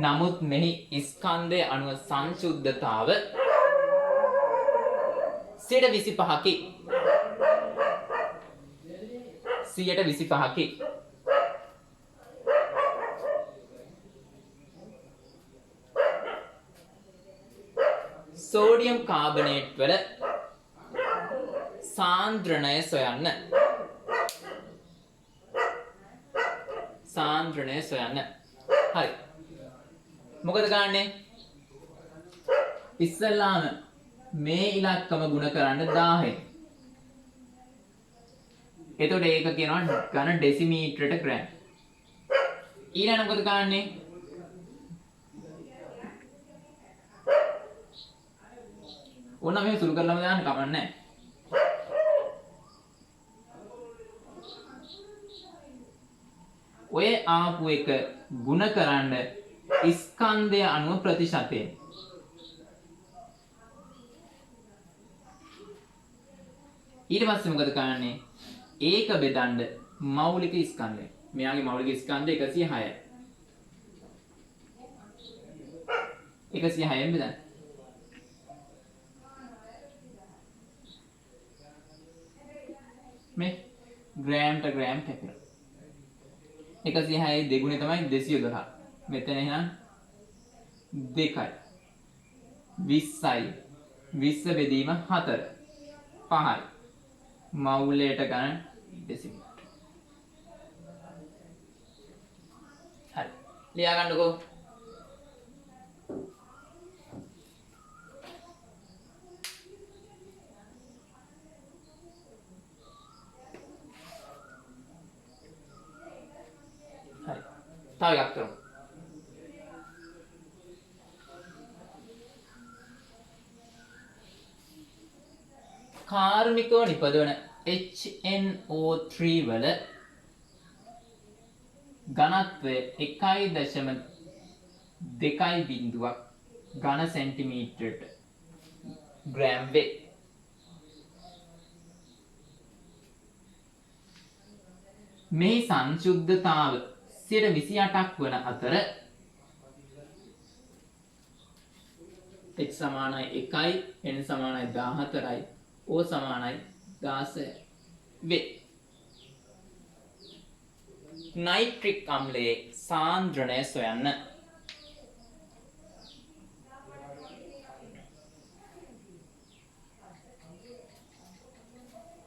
නමුත් මෙහි ස්කන්ධය අණුව සංශුද්ධතාව 25කි. 25කි. සෝඩියම් කාබනේට් වල සාන්ද්‍රණය සොයන්න. සාන්ද්‍රණය සොයන්න. හරි. මොකද ගන්නෙ? ඉස්සල්ලාම මේ ඉලක්කම ගුණ කරන්න 1000යි. එතකොට ඒක කියනවා ඝන ඩෙසිමීටරට ග්‍රෑම්. ඊළඟ මොකද ගන්නෙ? ඕන මේ සුළු කරලාම දාන්න කමක් නැහැ. ඔය ආපු එක ගුණ කරන්න ස්කන්ධය අණුව ප්‍රතිශතයෙන්. ඊට පස්සේ මොකද කරන්නේ? ඒක බෙදන්න මෞලික ස්කන්ධය. මෙයාගේ මෞලික ස්කන්ධය 106යි. 106ෙන් බෙදන්න. මේ ග්‍රෑම්ට ග්‍රෑම් කැපිලා 106 දෙගුණේ තමයි 212. මෙතන එහෙනම් 2යි 20යි 20 බෙදීම 4 5යි මවුලයට ගණන් ඩෙසිමීටර. හරි ලියා ගන්නකෝ. තව එකක් කරමු. කාර්මිකව නිපදවන HNO3 වල ඝනත්වය 1.2 බිඳුවක් ඝන සෙන්ටිමීටරට ග්‍රෑම් වේ. මේ සංශුද්ධතාව 28ක් වන අතර h සමානයි 1යි n සමානයි 14යි o සමානයි 16 වේ. නයිට්‍රික් අම්ලයේ සාන්ද්‍රණය සොයන්න.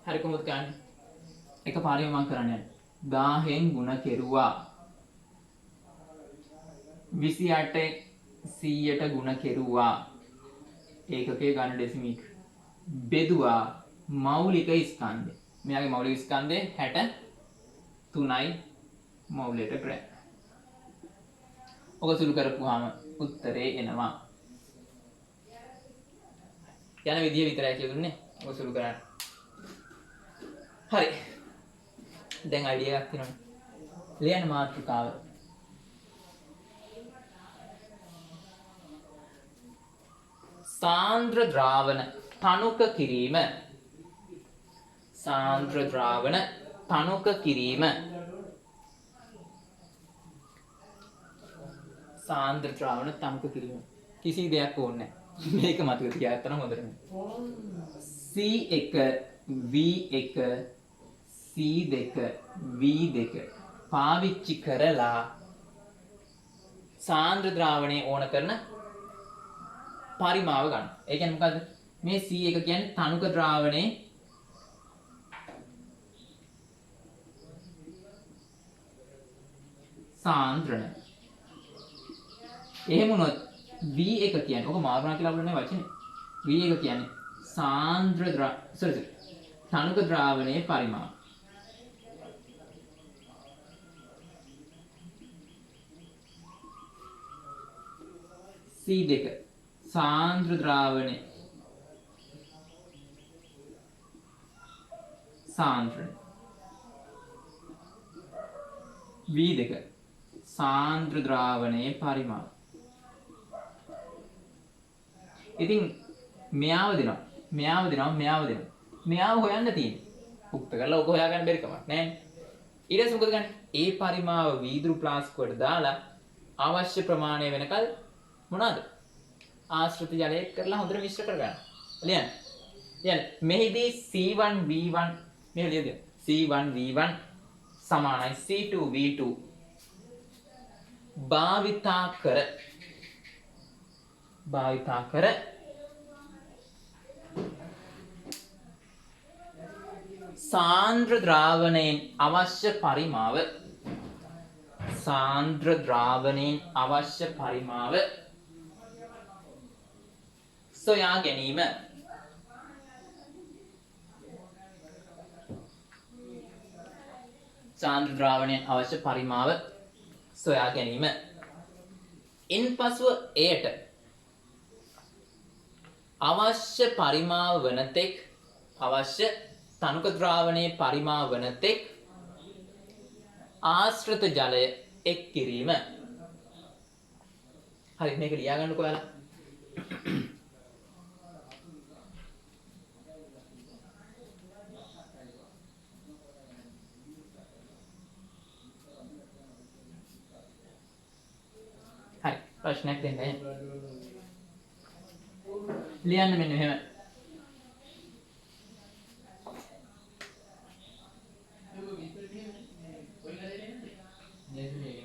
හරි කොහොමද කරන්නේ? එකපාරටම මම කරන්න යන්නේ. 1000න් ගුණ කෙරුවා 28 100ට ගුණ කෙරුවා ඒකකයේ ඝන ඩෙසිමීටර බෙදුවා මෞලික ස්කන්ධය. මෙයාගේ මෞලික ස්කන්ධය 63යි මෞලයට ග්‍රෑම්. ඔක සුළු කරපුවාම උත්තරේ එනවා. යන විදිය විතරයි කියලා දුන්නේ. ඔක සුළු කරන්න. හරි. දැන් අයිඩියා එකක් තියෙනවා. ලියන්න මාතෘකාව. සාන්ද්‍ර ද්‍රාවණ තනුක කිරීම. සාන්ද්‍ර ද්‍රාවණ තනුක කිරීම. සාන්ද්‍ර ද්‍රාවණ තනුක කිරීම. කිසි දෙයක් ඕනේ නැහැ. මේක මතක තියාගන්න හොඳට. C1 V1 C2 V2 පාවිච්චි කරලා සාන්ද්‍ර ද්‍රාවණයේ ඕන කරන පරිමාව ගන්න. ඒ කියන්නේ මොකද්ද? මේ C1 කියන්නේ තනුක ද්‍රාවණයේ සාන්ද්‍රණය. එහෙම වුණොත් V1 කියන්නේ ඔක මාරුණා කියලා අපිට නේ වචනේ. V1 කියන්නේ සාන්ද්‍ර තනුක ද්‍රාවණයේ පරිමාණ. C2 සාන්ද්‍ර ද්‍රාවණය සාන්ද්‍රණය. V2 සාන්ද්‍ර ද්‍රාවණයේ පරිමාණ. ඉතින් මෙයාව දෙනවා. මෙයාව හොයන්න තියෙන්නේ. උක්ත කරලා ඔක හොයාගන්න බැරි කමක් නැහැ. ඊට පස්සේ මොකද ගන්න? ඒ පරිමාව වීදුරු ප්ලාස්කුවට දාලා අවශ්‍ය ප්‍රමාණය වෙනකල් මොනවාද? ආශ්‍රිත ජලය කරලා හොඳට මිශ්‍ර කරගන්න. ලියන්න. මෙහිදී C1 V1 මෙහෙ ලියද? C1 V1 සමානයි C2 V2 භාවිතා කර සාන්ද්‍ර ද්‍රාවණයෙන් අවශ්‍ය පරිමාව සොයා ගැනීම. සාන්ද්‍ර ද්‍රාවණයෙන් අවශ්‍ය පරිමාව සොයා ගැනීම. ඉන්පසුව එයට අවශ්‍ය පරිමාව වනතෙක් අවශ්‍ය තනුක ද්‍රාවණයේ පරිමාව වනතෙක් ආශ්‍රිත ජලය එක් කිරීම. හරි මේක ලියා ගන්නකො ඔයාලා. හරි ප්‍රශ්නයක් දෙන්න. ලියන්න මෙන්න මෙහෙම.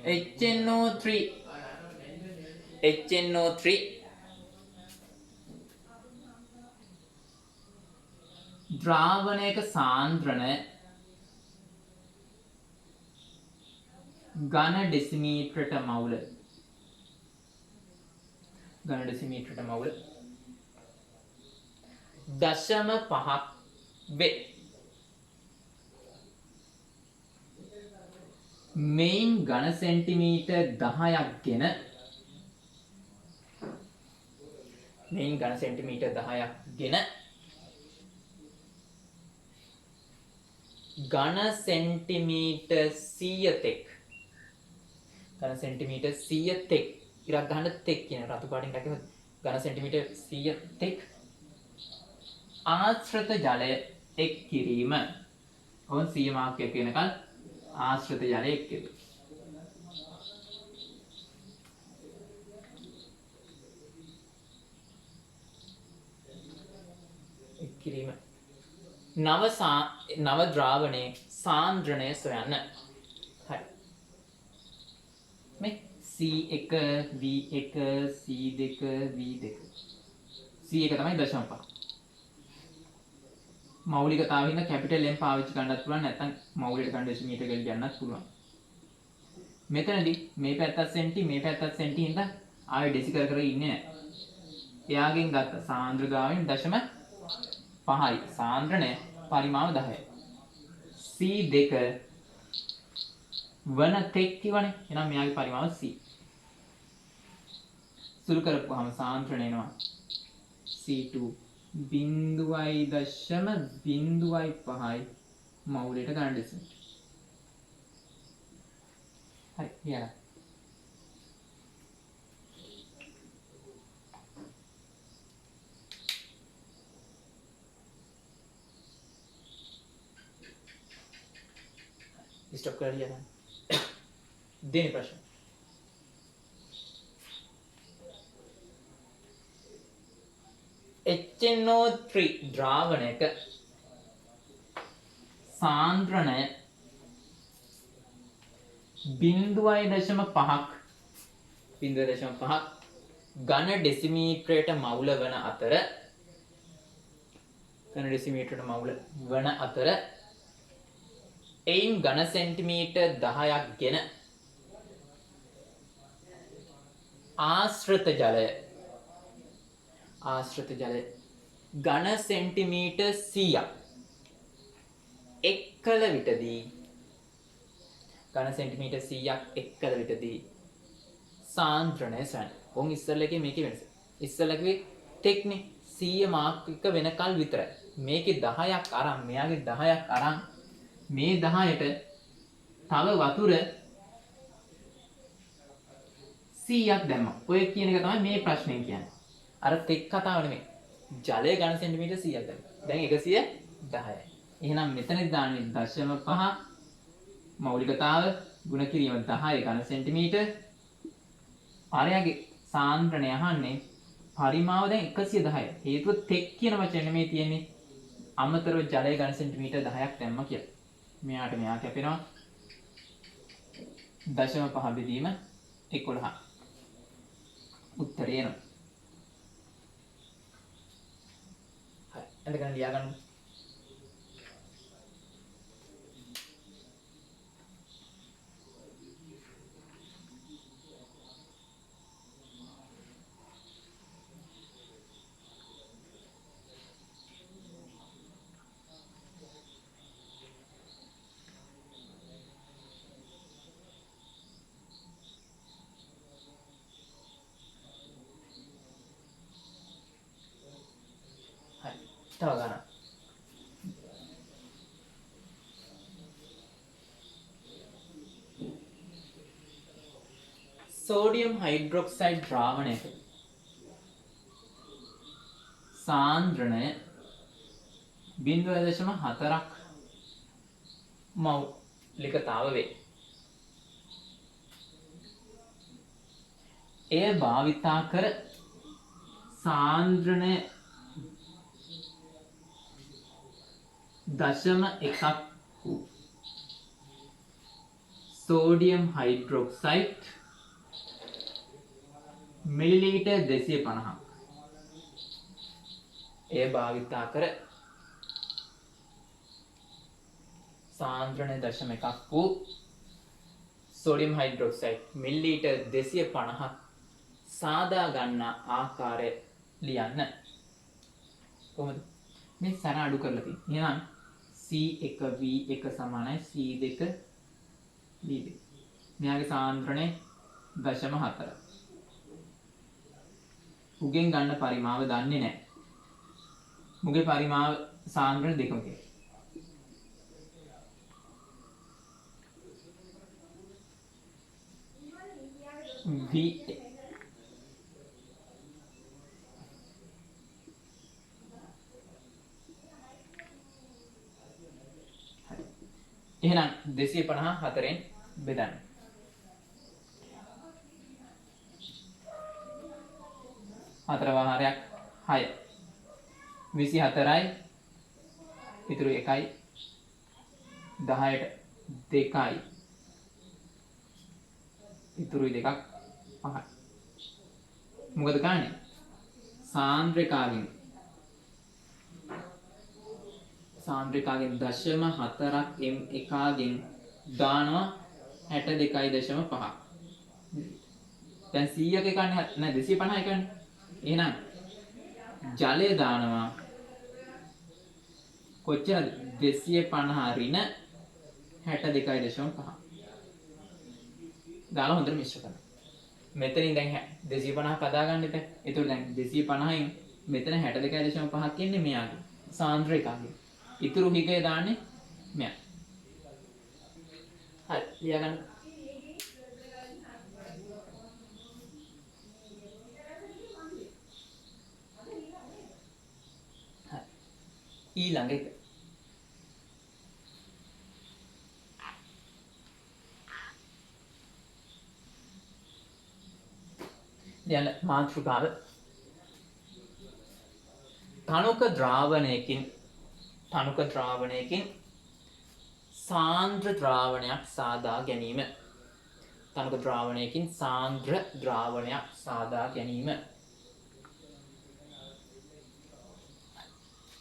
HNO3 ද්‍රාවණයක සාන්ද්‍රණය ඝන ඩෙසිමීටරට මවුල 0.5 වේ. මෙයින් ඝන සෙන්ටිමීටර් 10ක් ගෙන ඝන සෙන්ටිමීටර් 100 තෙක් ඉරක් ගහන්න තෙක් කියන රතු පාටින් දැක්කම ඝන සෙන්ටිමීටර් 100 තෙක් ආශ්‍රිත ජලය එක් කිරීම. ඔවුන් 100 මාක් එක වෙනකල් ආශ්‍රිත ජලය එක් කිරීම. නව ද්‍රාවණයේ සාන්ද්‍රණය සොයන්න. හරි. මේ C1 V1 C2 V2 C1 තමයි 0.5. මෞලිකතාවය හින්දා කැපිටල් M පාවිච්චි කරන්නත් පුළුවන් නැත්නම් මෞලික ඩෙසිමීටර් ගල් ගන්නත් පුළුවන්. මෙතනදී මේ පැත්තත් සෙන්ටි මේ පැත්තත් සෙන්ටි හින්දා ආයෙ ඩෙසි කර ඉන්නේ නැහැ. එයාගෙන් ගත්ත සාන්ද්‍ර ගාවෙන් 0.5යි. සාන්ද්‍රණය පරිමාව 10යි. C2 වන තෙක් කිවනේ. එහෙනම් මෙයාගේ පරිමාව C. සුළු කරපුවාම සාන්ද්‍රණය එනවා C2 0.05යි මවුලට ගන්න ඩෙසිමීටර්. හරි ලියලා. स्टॉप कर दिया था. देने प्रश्न. HNO3 ද්‍රාවණයක සාන්ද්‍රණය 0.5ක් ඝන ඩෙසිමීටරයට මවුල වන අතර එයින් ඝන සෙන්ටිමීටර් 10ක් ගෙන ආශ්‍රිත ජලය ඝන සෙන්ටිමීටර් 100ක් එක්කල විටදී ඝන සෙන්ටිමීටර් 100ක් එක්කල විටදී සාන්ද්‍රණය සොයන්න. ඔන් ඉස්සෙල්ලා මේකේ වෙනස. ඉස්සෙල්ලා කිව්වේ ටෙක්නේ 100 මාක් එක වෙනකල් විතරයි. මේකේ 10ක් අරන් මෙයාගේ 10ක් අරන් මේ 10ට තව වතුර 100ක් දැම්මා. ඔය කියන එක තමයි මේ ප්‍රශ්නේ කියන්නේ. අර ටෙක් කතාව නෙමෙයි. ජලය ඝන සෙන්ටිමීටර් 100ක් දැම්මා. දැන් 110යි. එහෙනම් මෙතනදී දාන්නේ 0.5 මෞලිකතාව ගුණ කිරීම 10 ඝන සෙන්ටිමීටර්. ආරයාගේ සාන්ද්‍රණය අහන්නේ පරිමාව දැන් 110යි. හේතුව තෙක් කියන වචනේ නෙමෙයි තියෙන්නේ. අමතරව ජලය ඝන සෙන්ටිමීටර් 10ක් දැම්ම කියලා. මෙයාට මෙයා කැපෙනවා 0.5 බෙදීම 11. උත්තරේ එනවා. හරි. එතන ලියා ගන්න. තව ගන්න. සෝඩියම් හයිඩ්‍රොක්සයිඩ් ද්‍රාවණයක සාන්ද්‍රණය 0.4ක් මෞලිකතාව වේ. එය භාවිතා කර සාන්ද්‍රණය 0.1ක් වූ සෝඩියම් හයිඩ්‍රොක්සයිඩ් මිලිලීටර් 250ක්. එය භාවිතා කර සාන්ද්‍රණය 0.1ක් වූ සෝඩියම් හයිඩ්‍රොක්සයිඩ් මිලිලීටර් 250ක් සාදා ගන්නා ආකාරය ලියන්න. කොහොමද? මේ සැර අඩු කරලා තියෙන්නේ. එහෙනම් C1V1 සමානයි C2 V2. මෙයාගේ සාන්ද්‍රණය 0.4. උගෙන් ගන්න පරිමාව දන්නේ නැහැ. මුගේ පරිමාව සාන්ද්‍රණය දෙකම කියලා. V එහෙනම් 254න් බෙදන්න. හතර වාරයක් 6. 24යි ඉතුරු 1යි 10ට 2යි ඉතුරුයි 2ක් 5යි. මොකද ගන්නේ? සාන්ද්‍රකාගෙන් 0.4ක් m1ගෙන් දානවා 62.5. දැන් 100ක එකන්නේ නෑ 250 එකන්නේ. එහෙනම් ජලය දානවා කොච්චරද? 250 ඍණ 62.5. දාලා හොඳට මිශ්‍ර කරනවා. මෙතනින් දැන් 250ක් හදාගන්න එපා. ඒතකොට දැන් 250න් මෙතන 62.5ක් ඉන්නේ මෙයාගේ සාන්ද්‍රකාගේ. ඉතුරු හිගේ දාන්නේ මෙයා. හරි ලියා ගන්න. හරි ඊළඟ එක ලියන්න මාතෘකාව තනුක ද්‍රාවණයකින් සාන්ද්‍ර ද්‍රාවණයක් සාදා ගැනීම. තනුක ද්‍රාවණයකින් සාන්ද්‍ර ද්‍රාවණයක් සාදා ගැනීම.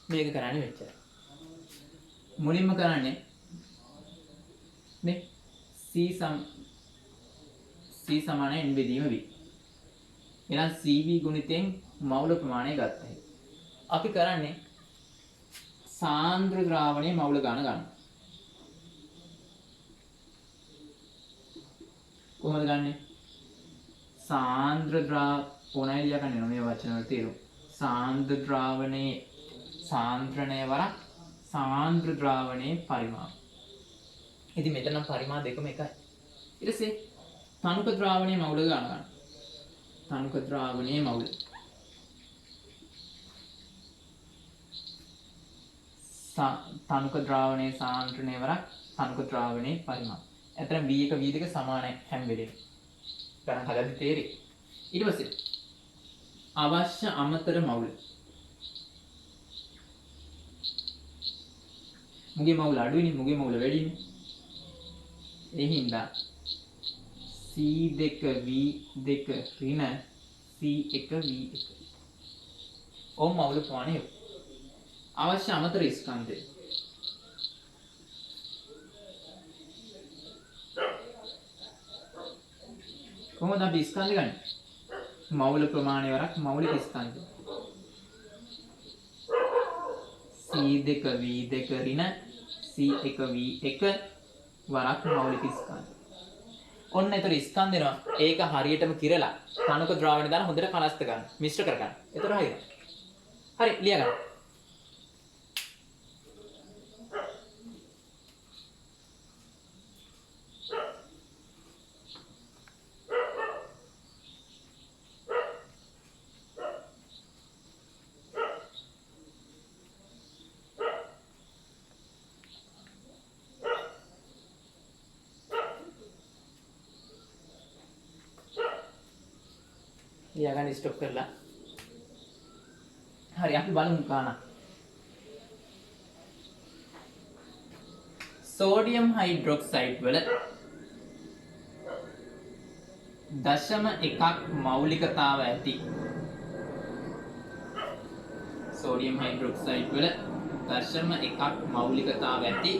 මේක කරන්නේ මෙච්චරයි. මුලින්ම කරන්නේ මේ C සමාන n බෙදීම v. එහෙනම් CV ගුණිතෙන් මවුල ප්‍රමාණය ගත්තා. අපි කරන්නේ සාන්ද්‍ර ද්‍රාවණයේ මවුල ගාන ගන්න. කොහොමද ගන්නෙ? සාන්ද්‍ර ඕනයි ලියා ගන්න ඕනේ මේ වචන වල තේරුම. සාන්ද්‍ර ද්‍රාවණයේ සාන්ද්‍රණය වරක් සාන්ද්‍ර ද්‍රාවණයේ පරිමාණ. ඉතින් මෙතන නම් පරිමාණ දෙකම එකයි. ඊට පස්සේ තනුක ද්‍රාවණයේ මවුල ගන්න. තනුක ද්‍රාවණයේ මවුල. තනුක ද්‍රාවණයේ සාන්ද්‍රණය වරක් තනුක ද්‍රාවණයේ පරිමාණ. එතන V1 V2 සමානයි හැම වෙලේම. ගණන් හදද්දි තේරෙයි. ඊට පස්සේ අවශ්‍ය අමතර මවුල. මුගේ මවුල අඩුයිනේ මුගේ මවුල වැඩිනේ. ඒ හින්දා C2 V2 ඍණ C1 V1. ඕම් මවුල ප්‍රමාණය. අවශ්‍ය අමතර ස්කන්ධය. කොහොමද අපි ස්කන්ධ ගන්නේ? මවුල ප්‍රමාණය වරක් මෞලික ස්කන්ධය. C2 V2 ඍණ C1 V1 වරක් මෞලික ස්කන්ධ. ඔන්න ඒතර ස්කන්ධ දෙනවා. ඒක හරියටම කිරලා තනුක ද්‍රාවණය දාලා හොඳට කලස්ත ගන්න. මිශ්‍ර කර ගන්න. ඒතර හරියට. හරි ලියා ගන්න. ලියාගන්න ස්ටොප් කරලා. හරි අපි බලමු කාණ. සෝඩියම් හයිඩ්‍රොක්සයිඩ් වල 0.1 මෞලිකතාව ඇති. සෝඩියම් හයිඩ්‍රොක්සයිඩ් වල 0.1 මෞලිකතාව ඇති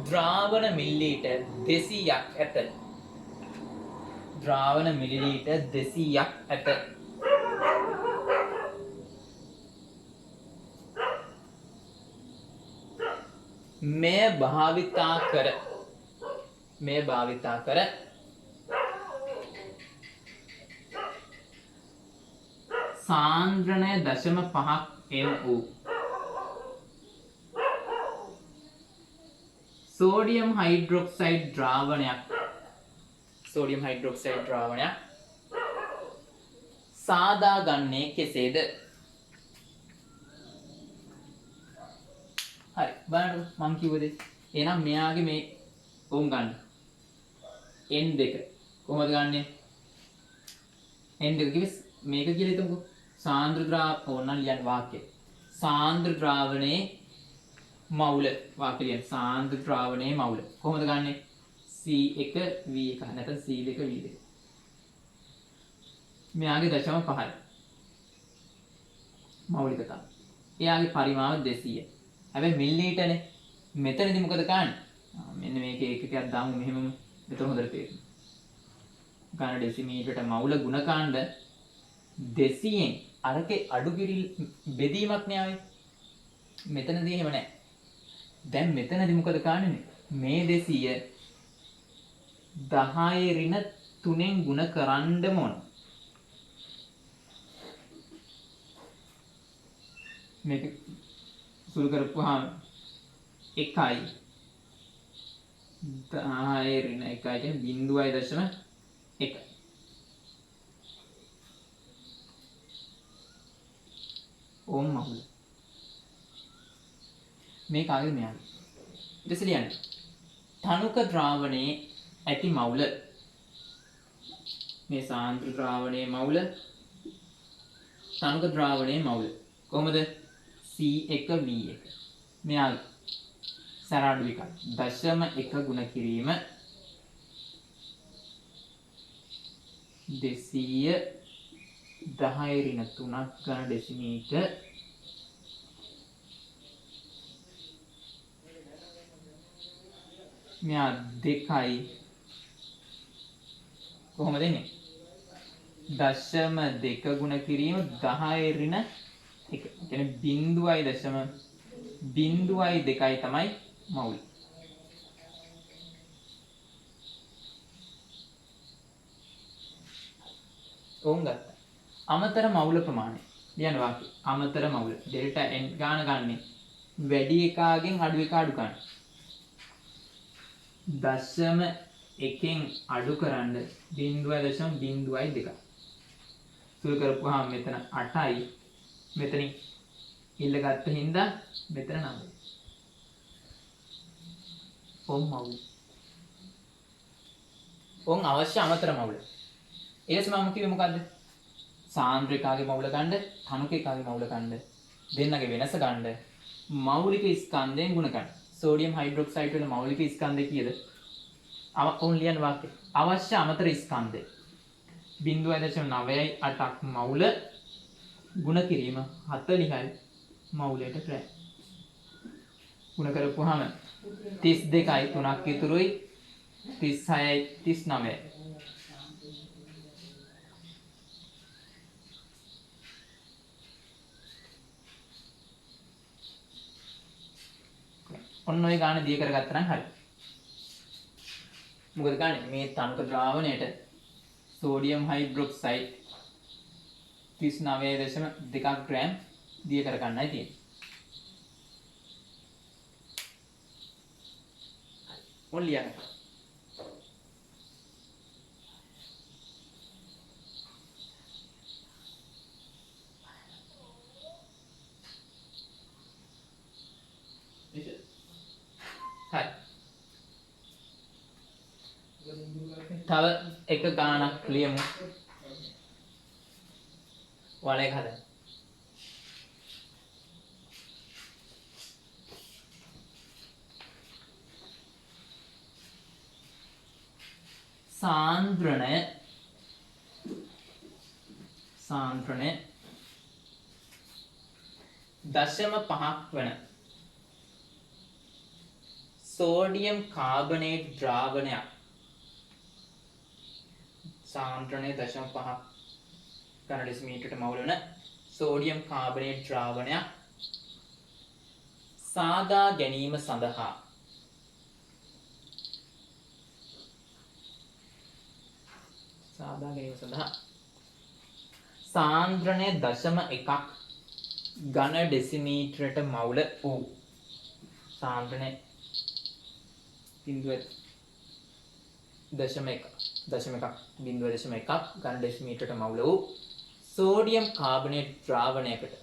ද්‍රාවණ මිලිලීටර් 200ක් ඇත. ද්‍රාවණ මිලිලීටර් 200ක් ඇත. මෙය භාවිතා කර සාන්ද්‍රණය 0.5ක් m වූ සෝඩියම් හයිඩ්‍රොක්සයිඩ් ද්‍රාවණයක් සාදා ගන්නේ කෙසේද? හරි බලන්න මම කිව්වද එහෙනම් මෙයාගේ මේ උන් ගන්න n2 කොහොමද ගන්නෙ? n2 කිව්ස් මේක කියලා හිතමුකෝ. සාන්ද්‍ර ඕනනම් ලියන්න වාක්‍යය. සාන්ද්‍ර ද්‍රාවණයේ මවුල වාක්‍ය ලියන්න. සාන්ද්‍ර ද්‍රාවණයේ මවුල කොහොමද ගන්නෙ? C1 V1 නැත්නම් C2 V2. මෙයාගේ 0.5යි මෞලිකතාව. එයාගේ පරිමාව 200. හැබැයි මිලිලීටරනේ. මෙතනදී මොකද කරන්නේ? මෙන්න මේක ඒකකයක් දාමු මෙහෙමම. එතකොට හොඳට තේරෙනවා. ගාන ඩෙසිමීටරට මවුල ගුණකාණ්ඩ 200න් අරකේ අඩු කිරි බෙදීමක් නේ ආවේ. මෙතනදී එහෙම නැහැ. දැන් මෙතනදී මොකද කරන්නේ? මේ 200 10 ඍණ 3න් ගුණ කරන්නම ඕන. මේක සුළු කරපුවාම 1යි 10 ඍණ 1 කියන්නේ 0.1 ඕම් මවුල. මේක ආවේ මෙයාගේ. ඊට පස්සේ ලියන්න. තනුක ද්‍රාවණයේ ඇති මවුල. මේ සාන්ද්‍ර ද්‍රාවණයේ මවුල. තනුක ද්‍රාවණයේ මවුල. කොහොමද? C1 V1. මෙයාගේ සරාඩු එක 0.1 ගුණ කිරීම 200 10 ඍණ 3ක් ගන්න ඩෙසිමීටර් මෙයා 2යි කොහොමද එන්නේ? 0.2 ගුණ කිරීම 10 ඍණ 1. කියන්නේ 0.02යි තමයි මවුල. ඕම් ගත්තා. අමතර මවුල ප්‍රමාණය. ලියන්න වාක්‍ය. අමතර මවුල. ඩෙල්ටා n ගාන ගන්නෙ වැඩි එකකින් අඩු එක අඩු කරන්න. 0.1කින් අඩු කරන්න 0.02. සුළු කරපුවාම මෙතන 8යි. මෙතනින් ඉල්ල ගත්ත හින්දා මෙතන 9යි. ඕම් මවුල. ඕම් අවශ්‍ය අමතර මවුල. ඊට පස්සේ මම කිව්වේ මොකද්ද? සාන්ද්‍රිකාගේ මවුල ගන්න, තනුකේකාගේ මවුල ගන්න, දෙන්නගේ වෙනස ගන්න, මෞලික ස්කන්ධයෙන් ගුණ ගන්න. සෝඩියම් හයිඩ්‍රොක්සයිඩ් වල මෞලික ස්කන්ධය කීයද? ඕන් ලියන්න වාක්‍ය. අවශ්‍ය අමතර ස්කන්ධය 0.98ක් මවුල ගුණ කිරීම 40යි මවුලයට ප්‍රෑ. ගුණ කරපුවාම 32යි 3ක් ඉතුරුයි 36යි 39යි. ඔන්න ඔය ගාන දිය කරගත්තා නම් හරි. මොකද ගන්නේ මේ තනක ද්‍රාවණයට සෝඩියම් හයිඩ්‍රොක්සයිඩ් 39.2 ග්‍රෑම් දිය කර ගන්නයි තියෙන්නේ. මොන් ලියන්න. හරි. තව එක ගානක් ලියමු. වලේ හදන්න. සාන්ද්‍රණය 0.5ක් වන සෝඩියම් කාබනේට් ද්‍රාවණයක් සාන්ද්‍රණය 0.5 ඝන ඩෙසිමීටරට මවුල වන සෝඩියම් කාබනේට් ද්‍රාවණයක් සාදා ගැනීම සඳහා සාන්ද්‍රණය 0.1ක් ඝන ඩෙසිමීටරට මවුල වූ සාන්ද්‍රණය 0.1ක් ඝන ඩෙසිමීටරට මවුල වූ සෝඩියම් කාබනේට් ද්‍රාවණයකට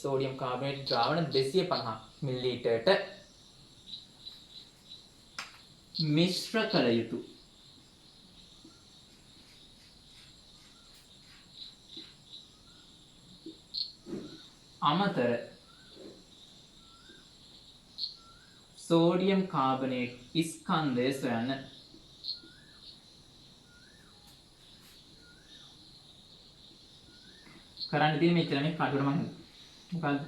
සෝඩියම් කාබනේට් ද්‍රාවණ 250 මිලිලීටරට මිශ්‍ර කළ යුතු අමතර සෝඩියම් කාබනේට් ස්කන්ධය සොයන්න. කරන්න තියෙන්නේ මෙච්චර මේ කටුවට මම මොකද්ද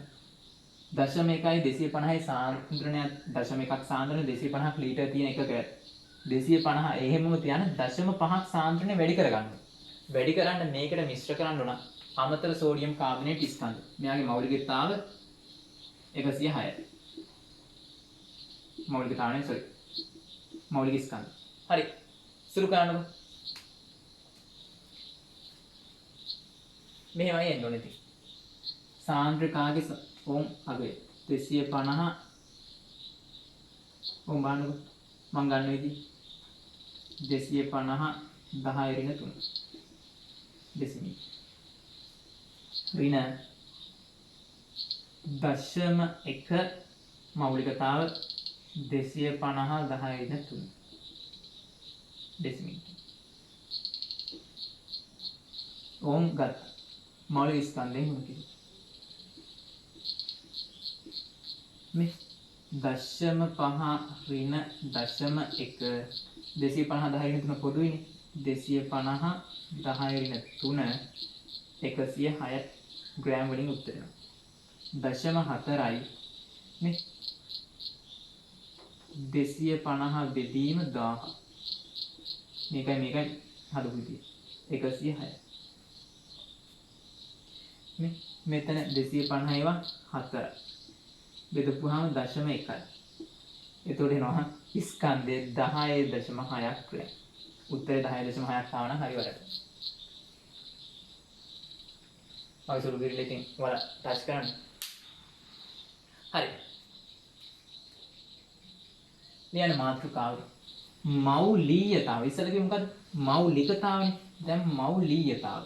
0.1යි 250යි සාන්ද්‍රණයක් 0.1ක් සාන්ද්‍රණය 250ක් ලීටර් තියෙන එකක 250 එහෙමම තියන 0.5ක් සාන්ද්‍රණය වැඩි කරගන්න. වැඩි කරන්න මේකට මිශ්‍ර කරන්න උන අමතර සෝඩියම් කාබනේට් ස්කන්ධ. මෙයාගේ මෞලිකතාව 106යි. මෞලික ස්කන්ධ. හරි. සුළු කරන්නකො. මෙහෙමයි එන්න ඕනේ ඉතින්. සාන්ද්‍රකාගේ ඕම් අගය 250 ඕම් බලන්නකො. මම ගන්න විදිහ 250 10 ඩෙසිමීටර. ඍණ 0.1 මෞලිකතාව 250 10 ඩෙසිමීටර. ඕම් ගත් මෞලික ස්කන්ධයෙන් ගුණ කිරීම. මේ 0.5 ඍණ 0.1 250 10 ඍණ 3 පොදුයිනේ. 250 10 ඍණ 3 106 ග්‍රෑම් වලින් උත්තර වෙනවා. 0.4යි මේ 250 බෙදීම 1000. මේකයි හදපු විදිය. 106. මෙතන 250 ඒවා 4. බෙදපුවාම 0.1යි. එතකොට එනවා ස්කන්ධය 10.6ක් ග්‍රෑම්. උත්තරේ 10.6ක් ආව නම් හරි වැඩට. අවසරු ගිරිලකින් වල ටච් කරන්න. හරි. ලියන්න මාතෘකාව. මෞලිකතාව. ඉස්සෙල්ලා කිව්ව මොකද්ද? මෞලිකතාවනේ. දැන් මෞලිකතාව.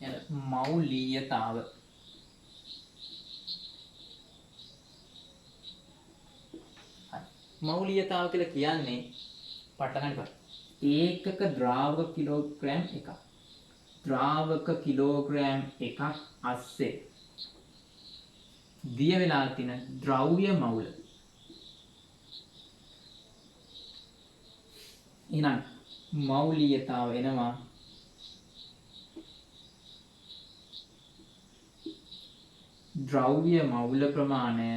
යන මෞලිකතාව. මෞලිකතාව කියලා කියන්නේ පටලගන්න බෑ. ඒකක ද්‍රාවක කිලෝග්‍රෑම් එකක්. ද්‍රාවක කිලෝග්‍රෑම් එකක් අස්සේ දිය වෙලා තියෙන ද්‍රව්‍ය මවුල. එහෙනම් මෞලිකතාව එනවා ද්‍රව්‍ය මවුල ප්‍රමාණය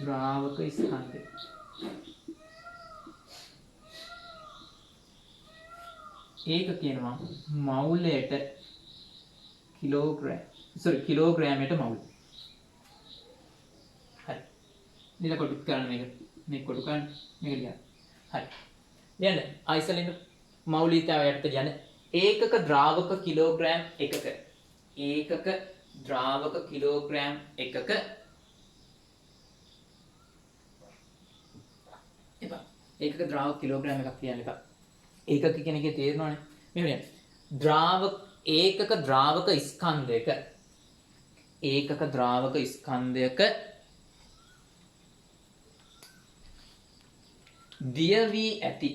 ද්‍රාවක ස්කන්ධය. ඒක කියනවා මවුලයට කිලෝග්‍රෑමයට මවුල. හරි. ඊළඟ කොටු කරන්න මේක කොටු කරන්න මේක ලියන්න. හරි. ලියන්න. ආයිසලින් මෞලිකතාවයට යන ඒකක ද්‍රාවක කිලෝග්‍රෑම් එකක ඒකක ද්‍රාවක කිලෝග්‍රෑම් එකක ඒකක ද්‍රාවක කිලෝග්‍රෑම් එකක් කියන එක. ඒකක කියන එකේ තේරෙනවනේ. මෙහෙම ලියන්න. ඒකක ද්‍රාවක ස්කන්ධයක ඒකක ද්‍රාවක ස්කන්ධයක දිය වී ඇති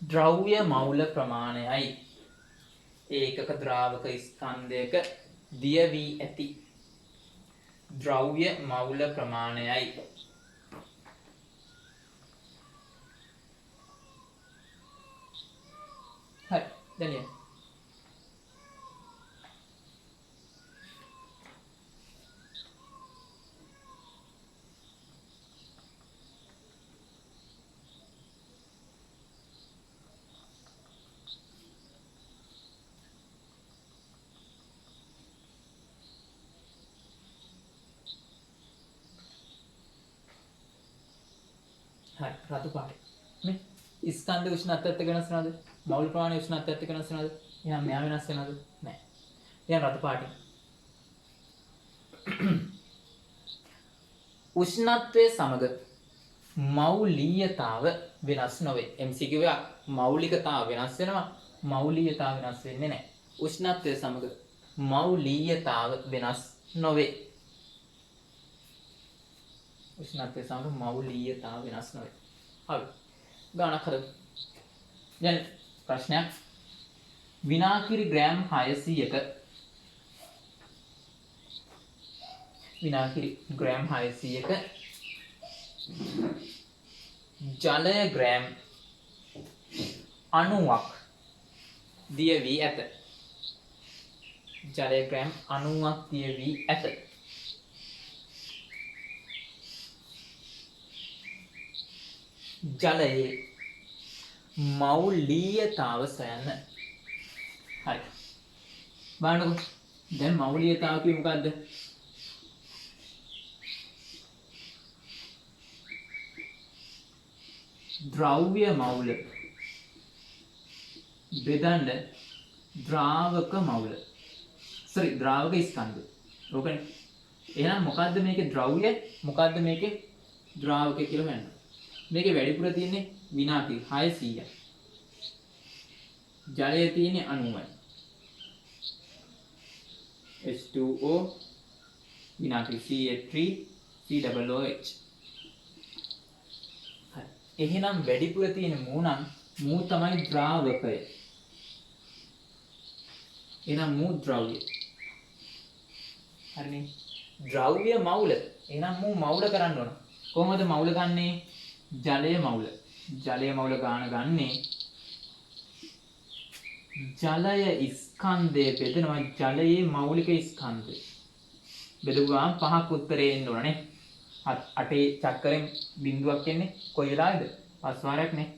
ද්‍රව්‍ය මවුල ප්‍රමාණයයි. ඒකක ද්‍රාවක ස්කන්ධයක දිය වී ඇති ද්‍රව්‍ය මවුල ප්‍රමාණයයි. හරි. දැන් ලියන්න. හරි. රතු පාටයි. මේ ස්කන්ධ උෂ්ණත්වයත් එක්ක වෙනස් වෙනවද? මවුල ප්‍රමාණය උෂ්ණත්වයත් එක්ක වෙනස් වෙනවද? එහෙනම් මෙයා වෙනස් වෙනවද? නැහැ. එහෙනම් රතු පාටින්. උෂ්ණත්වයේ සමග මෞලිකතාව වෙනස් නොවේ. MCQ එක මෞලිකතාව වෙනස් වෙනවා. මෞලිකතාව වෙනස් වෙන්නේ නැහැ. උෂ්ණත්වයේ සමග මෞලිකතාව වෙනස් නොවේ. උෂ්ණත්වයේ සමග මෞලිකතාව වෙනස් නොවේ. හරි. ගානක් හදමු. දැන් ප්‍රශ්නයක්. විනාකිරි ග්‍රෑම් 600ක විනාකිරි ග්‍රෑම් 600ක ජලය ග්‍රෑම් 90ක් දිය වී ඇත. ජලය ග්‍රෑම් 90ක් දිය වී ඇත. ජලයේ මෞලිකතාව සොයන්න. හරි. බලන්නකො. දැන් මෞලිකතාව කිව්ව මොකද්ද? ද්‍රව්‍ය මවුල බෙදන්න ද්‍රාවක මවුල. ද්‍රාවක ස්කන්ධය. ඕකනේ. එහෙනම් මොකද්ද මේකේ ද්‍රව්‍ය? මොකද්ද මේකේ ද්‍රාවකය කියලා හොයන්න. මේකේ වැඩිපුර තියෙන්නේ විනාකිරි 600යි. ජලය තියෙන්නේ 90යි. H2O විනාකිරි CH3 COOH. හරි. එහෙනම් වැඩිපුර තියෙන මූ තමයි ද්‍රාවකය. එහෙනම් මූ ද්‍රව්‍ය. හරිනේ. ද්‍රව්‍ය මවුල. එහෙනම් මූ මවුල කරන්න ඕන. කොහොමද මවුල ගන්නේ? ජලය මවුල. ජලය මවුල ගාන ගන්නේ ජලය ස්කන්ධය බෙදනවා ජලයේ මෞලික ස්කන්ධය. බෙදුවාම පහක් උත්තරේ එන්න ඕනනේ. අටේ චක්කරෙන් බිඳුවක් එන්නේ කොයි වෙලාවේද? පස් වාරයක් නේ.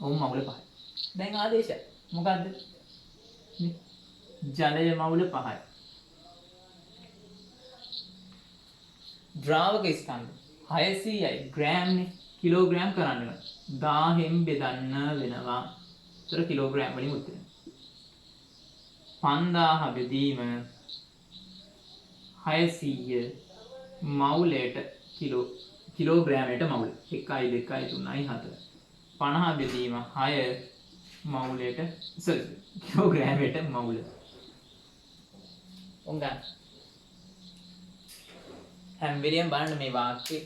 ඔව් මවුල පහයි. දැන් ආදේශය මොකද්ද? ජලය මවුල පහයි. ද්‍රාවක ස්කන්ධ 600යි ග්‍රෑම්නේ කිලෝග්‍රෑම් කරන්න වෙනවා. 1000න් බෙදන්න වෙනවා. ඒතර කිලෝග්‍රෑම් වලින් උත්තර. 5000 බෙදීම 600 මවුලයට කිලෝග්‍රෑමයට මවුල 1 2 3 4 50 බෙදීම 6 මවුලයට කිලෝග්‍රෑමයට මවුල. උංගා හැම වෙලෙම බලන්න මේ වාක්‍ය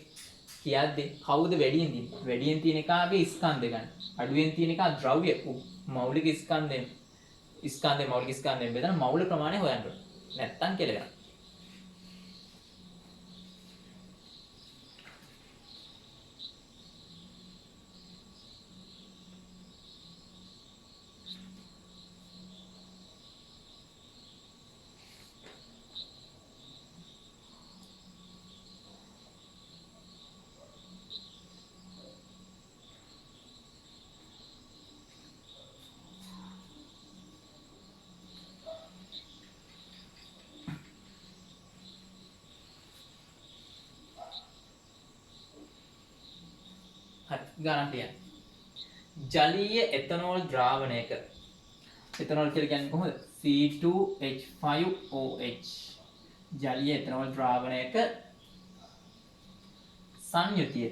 කියද්දී කවුද වැඩියෙන් තියෙන්නේ? වැඩියෙන් තියෙන එකාගේ ස්කන්ධය ගන්න. අඩුවෙන් තියෙන එක ද්‍රව්‍ය මෞලික ස්කන්ධයෙන් මෞලික ස්කන්ධයෙන් බෙදන මෞල ප්‍රමාණය හොයන්න ඕනේ. නැත්තම් කියලා ගන්න. ගණන් තියන්න. ජලීය එතනෝල් ද්‍රාවණයක එතනෝල් කියලා කියන්නේ කොහොමද? C2H5OH ජලීය එතනෝල් ද්‍රාවණයක සංයුතිය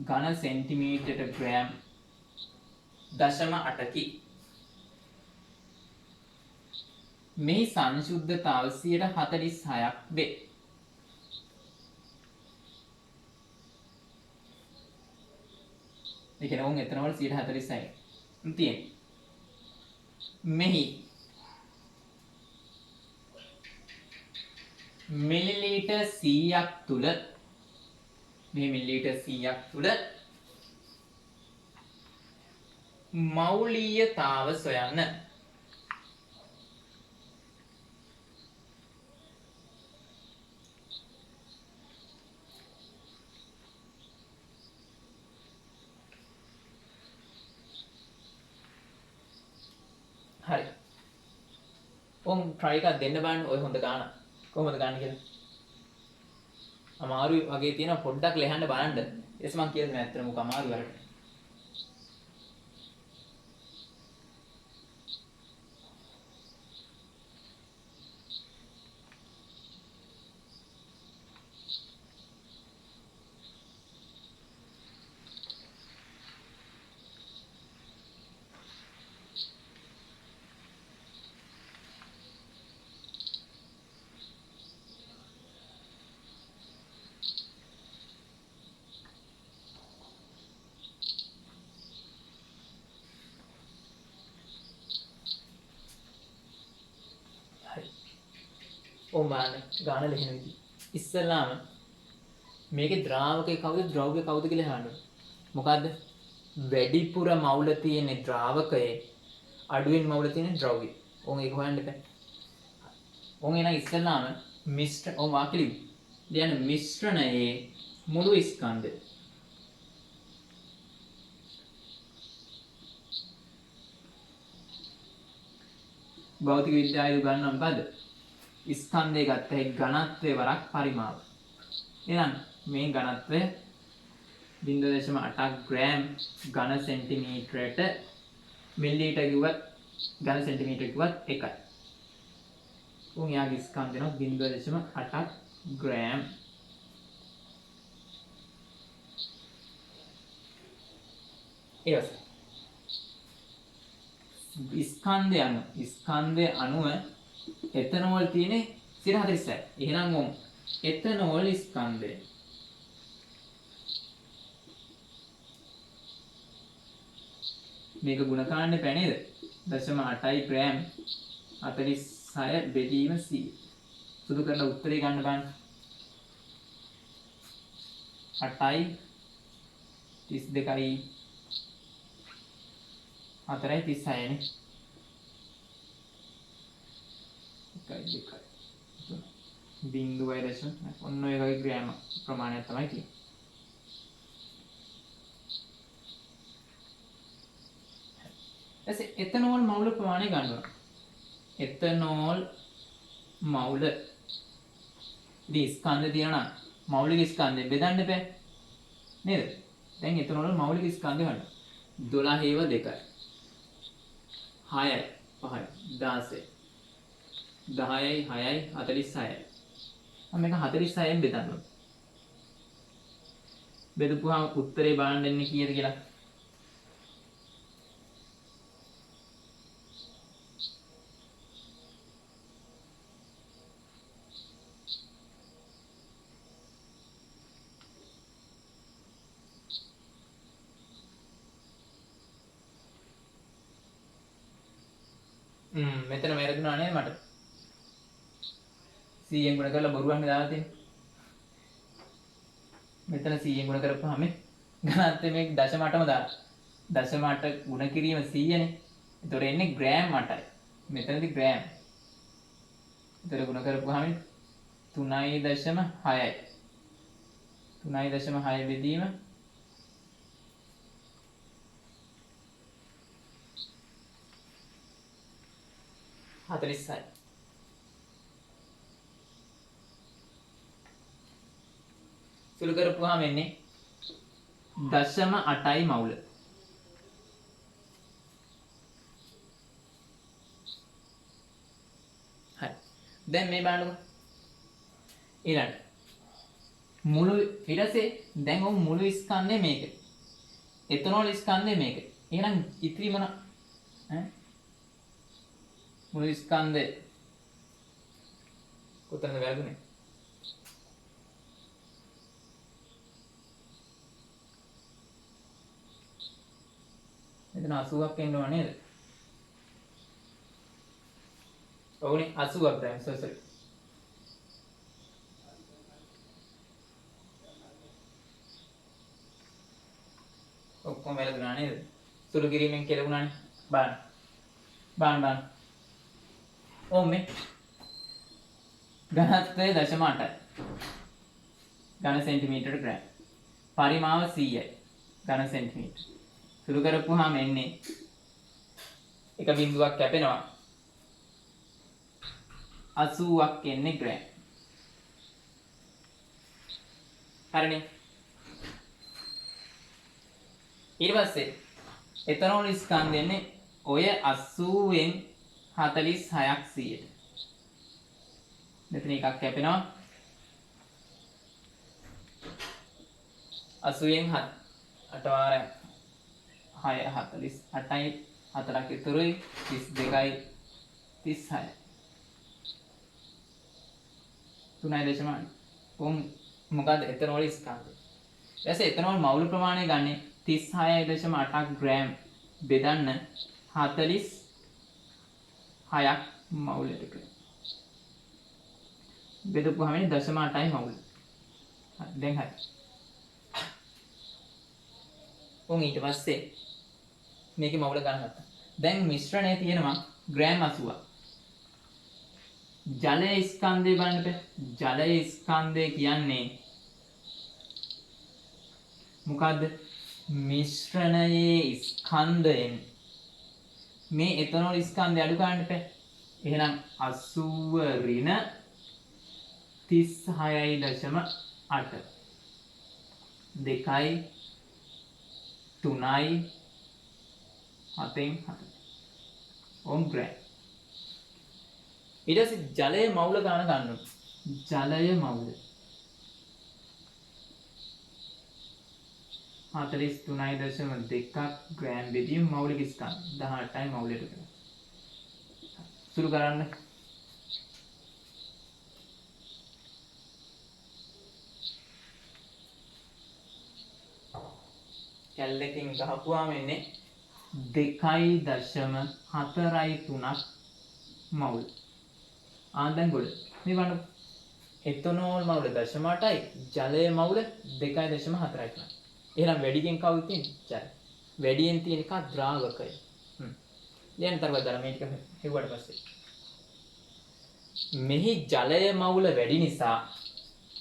ඝන සෙන්ටිමීටරයට ග්‍රෑම් 0.8කි. මේ සංශුද්ධතාව 46ක් වේ. ඒ කියන්නේ උන් එතනවල 46යි තියෙන්නේ. මෙහි මිලිලීටර් 100ක් තුල මේ මිලිලීටර් 100ක් තුල මෞලියතාව සොයන්න. හරි. ඔන් try එකක් දෙන්න බලන්න ඔය හොඳ ගාන. කොහොමද ගන්න කියලා. අමාරුයි වගේ තියෙනවා පොඩ්ඩක් ලෙහන්න බලන්න. ඊටස් මම කියන්නේ ඇත්තටම මොක අමාරු වලට. ඔමාන ගාන ලියන විදිහ. ඉස්සෙල්ලාම මේකේ ද්‍රාවකේ කවුද ද්‍රව්‍ය කවුද කියලා අහන්න. මොකද්ද? වැඩිපුර මවුල තියෙන ද්‍රාවකයේ අඩුවෙන් මවුල තියෙන ද්‍රව්‍ය. ඕන් ඒක හොයන්න බෑ. ඕන් එන ඉස්සෙල්ලාම මිශ්‍ර ඕන් වාක්‍යෙලි ලියන මිශ්‍රණයේ මුළු ස්කන්ධය. භෞතික විද්‍යාවේ උගන්වන මොකද්ද? ස්කන්ධය ගත්ත හැකි ඝනත්වයේ වරක් පරිමාව. එහෙනම් මේ ඝනත්වය 0.8ක් ග්‍රෑම් ඝන සෙන්ටිමීටරයට මිලිලීටර කිව්වත් ඝන සෙන්ටිමීටර කිව්වත් එකයි. උන් යාගේ ස්කන්ධය නෝ 0.8ක් ග්‍රෑම්. ඒවස ස්කන්ධය අණුව එතනෝල් තියෙන්නේ 46යි. එහෙනම් උන් එතනෝල් ස්කන්ධය මේක ගුණ කරන්න බෑ නේද? 0.8යි ග්‍රෑම් 46 බෙදීම 100. සුදු කරලා උත්තරේ ගන්න බලන්න. 8යි 32යි 4යි 36යි නේ. 1යි 2යි 3 බිංදුවයි දශම ඔන්න ඔය වගේ ග්‍රෑම් ප්‍රමාණයක් තමයි තියෙන්නේ. ඊට එතනෝල් මවුල ප්‍රමාණය ගන්නවා. එතනෝල් මවුල ඉතින් ස්කන්ධ තියෙනවා නම් මෞලික ස්කන්ධය බෙදන්න බෑ නේද? දැන් එතනෝල් මෞලික ස්කන්ධය ගන්න. 12 ව 2යි 6යි 5යි 16යි 10යි 6යි 46යි. මම මේක 46ෙන් බෙදන්න ඕනේ. බෙදපුවාම උත්තරේ බලන්න දෙන්නේ කීයද කියලා. මෙතන වැරදුනා නේද මට? 100ෙන් ගුණ කරලා බොරුවක් නේ දාලා තියෙන්නේ. මෙතන 100ෙන් ගුණ කරපුවාම ඝනත්වයේ මේ දශම 8ම දාලා. දශම 8 ගුණ කිරීම 100 නේ. ඒතොර එන්නේ ග්‍රෑම් 8යි. මෙතනදී ග්‍රෑම්. ඒතොර ගුණ කරපුවාම 3.6යි. 3.6 බෙදීම 46යි. සුළු කරපුවාම එන්නේ 0.8යි මවුල. හරි. දැන් මේ බලන්නකො. ඊළඟ මුළු ඊට පස්සේ දැන් ඔය මුළු ස්කන්ධය මේක. එතනෝල් ස්කන්ධය මේක. එහෙනම් ඉතිරි මොන මුළු ස්කන්ධය කොතනද වැරදුනේ? එතන 80ක් එන්න ඕන නේද? ඔව්නේ 80ක් දැන් සෝසරි. ඔක්කොම වැරදුනා නේද? සුළු කිරීමෙන් කෙලුණානේ. බලන්න. මේ ඝනත්වය 0.8යි. ඝන සෙන්ටිමීටර ග්‍රෑම්. පරිමාව 100යි. ඝන සෙන්ටිමීටර. සුළු කරපුවාම එන්නේ එක බිංදුවක් කැපෙනවා 80ක් එන්නේ ග්‍රෑම්. හරිනේ. ඊට පස්සේ එතනෝල් ස්කන්ධය එන්නේ ඔය 80ෙන් 46ක් 100ට. මෙතන එකක් කැපෙනවා 80ෙන් 8 වාරයක් 6 48යි 4ක් ඉතුරුයි 32යි 36යි 3.8. මොකද එතනෝල් ස්කන්ධය. ඊට එතනෝල් මවුල ප්‍රමාණය ගන්නේ 36.8ක් ග්‍රෑම් බෙදන්න 46ක් මවුලට කියලා. බෙදපුවාම 0.8යි මවුල. දැන් හරි. ඊට පස්සේ මේකේ මවුල ගන්න ගත්තා. දැන් මිශ්‍රණය තියෙනවා ග්‍රෑම් 80ක්. ජලය ස්කන්ධය බලන්න බෑ. ජලය ස්කන්ධය කියන්නේ මොකද්ද? මිශ්‍රණයේ ස්කන්ධයෙන් මේ එතනෝල් ස්කන්ධය අඩු ගන්න බෑ. එහෙනම් 80 ඍණ 36.8 2යි 3යි 7න් 7 ඕම් ග්‍රෑම්. ඊට පස්සේ ජලයේ මවුල ගන්න ගන්නවා. ජලය මවුල 43.2ක් ග්‍රෑම් බෙදීම මෞලික ස්කන්ධ 18යි මවුලට කරනවා. සුළු කරන්න. කැල්ලකින් ගහපුවාම එන්නේ 2.43ක් මවුල්. දැන් ගොඩ මේ බලන්න. එතනෝල් මවුල 0.8යි ජලයේ මවුල 2.43යි. එහෙනම් වැඩියෙන් කවුද තියෙන්නේ? ජලය. වැඩියෙන් තියෙන එක ද්‍රාවකය. ලියන්න තරවදලා මේ ටික හෙව්වට පස්සේ.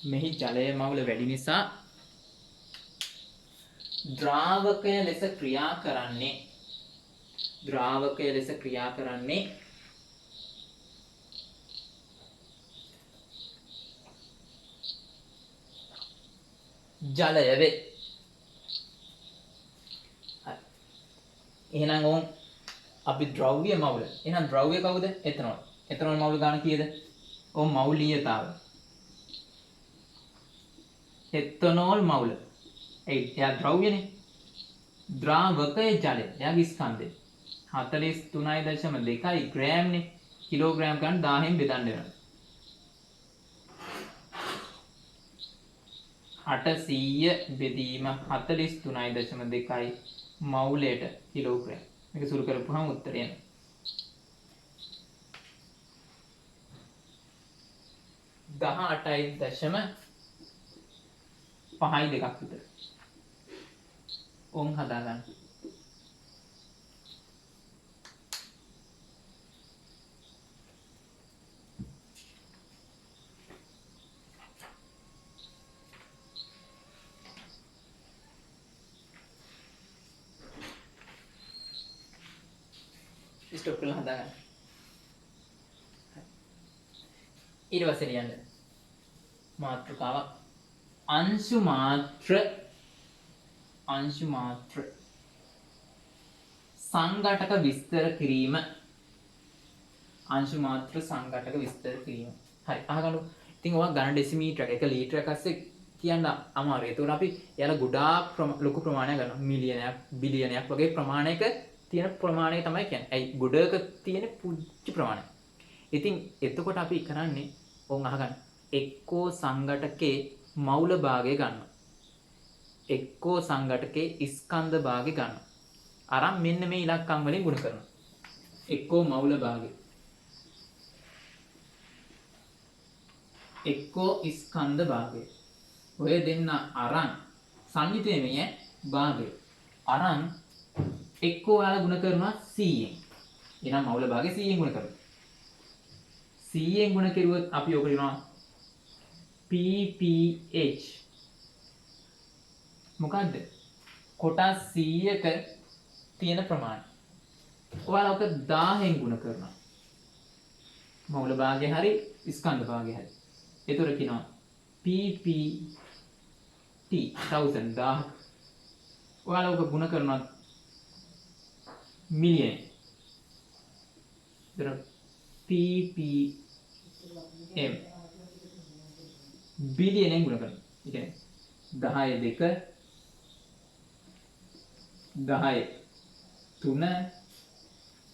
මෙහි ජලය මවුල වැඩි නිසා ද්‍රාවකය ලෙස ක්‍රියා කරන්නේ ජලය වේ. හරි. එහෙනම් ඕන් අපි ද්‍රව්‍ය මවුල. එහෙනම් ද්‍රව්‍ය කවුද? එතනෝල්. එතනෝල් මවුල ගන්න කීයද? ඕන් මවුලීයතාව. එතනෝල් මවුල. එයා ද්‍රව්‍යනේ. ද්‍රාවකයේ ජලය. එයාගේ ස්කන්ධය. 43.2 ග්‍රෑම්නේ. කිලෝග්‍රෑම් ගන්න 1000න් බෙදන්න වෙනවා. 800 බෙදීම 43.2 මවුලයට කිලෝග්‍රෑම්. මේක සුළු කරපුවාම උත්තරය එනවා. 18.52 විතර. ඕන් හදාගන්න. ස්ටොප් කරලා හදාගන්න. ඊට පස්සේ ලියන්න මාත්‍රකාවක් අංශු මාත්‍ර සංඝටක විස්තර කිරීම. අංශු මාත්‍ර සංඝටක විස්තර කිරීම. හරි අහගන්න. ඉතින් ඔයා ඝන ඩෙසිමීටරයක් 1 ලීටරයක් අස්සේ කියන්න අමාරුයි. ඒතකොට අපි යාලා ගොඩාක් ලොකු ප්‍රමාණයක් ගන්නවා. මිලියනයක් බිලියනයක් වගේ ප්‍රමාණයක තියෙන ප්‍රමාණය තමයි කියන්නේ. ඇයි ගොඩක තියෙන පුංචි ප්‍රමාණය. ඉතින් එතකොට අපි කරන්නේ ඕන් අහගන්න. එක්කෝ සංඝටකේ මවුල භාගය ගන්නවා. එක්කෝ සංඝටකේ ස්කන්ධ භාගය ගන්නවා. අරන් මෙන්න මේ ඉලක්කම් වලින් ගුණ කරනවා. එක්කෝ මවුල භාගය. එක්කෝ ස්කන්ධ භාගය. ඔය දෙන්න අරන් සංයුතයේ මේ භාගය. අරන් එක්කෝ ඔයාලා ගුණ කරනවා 100ෙන්. එහෙනම් මවුල භාගය 100ෙන් ගුණ කරනවා. 100ෙන් ගුණ කෙරුවොත් අපි ඔක ලියනවා PPH. මොකද්ද? කොටස් 100ක තියෙන ප්‍රමාණය. ඔයාලා ඔක 1000ෙන් ගුණ කරනවා. මවුල භාගය හරි ස්කන්ධ භාගය හරි. ඒතර කියනවා PPT 1000. ඔයාලා ඔක ගුණ කරනවා මිලියන. ඒතර PPM බිලියනෙන් ගුණ කරනවා. ඒ කියන්නේ 10 2 10 3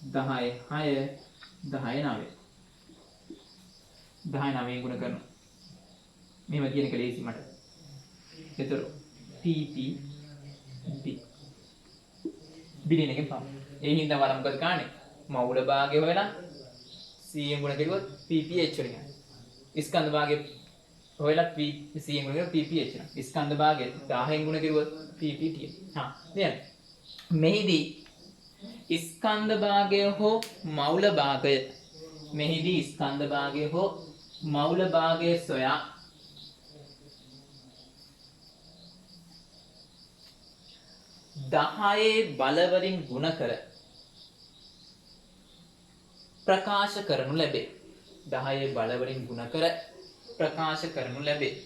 10 6 10 9 19 ගුණ කරනවා. මෙහෙම කියන එක ලේසි මට. ඒතර PPB බිලියන එකෙන් පාන. ඒ හින්දා වල මොකද කාන්නේ? මවුල භාගය හොයලා 100ෙන් ගුණ කෙරුවොත් PPH වලින් යනවා. ස්කන්ධ භාගය හොයලා 100ෙන් ගුණ කෙරුවොත් PPH වෙනවා. ස්කන්ධ භාගය 1000ෙන් ගුණ කෙරුවොත් PPT. නේද? මෙහිදී ස්කන්ධ භාගය හෝ මවුල භාගය සොයා 10 බලවලින් ගුණ කර ප්‍රකාශ කරනු ලැබේ. 10 බලවලින් ගුණ කර ප්‍රකාශ කරනු ලැබේ.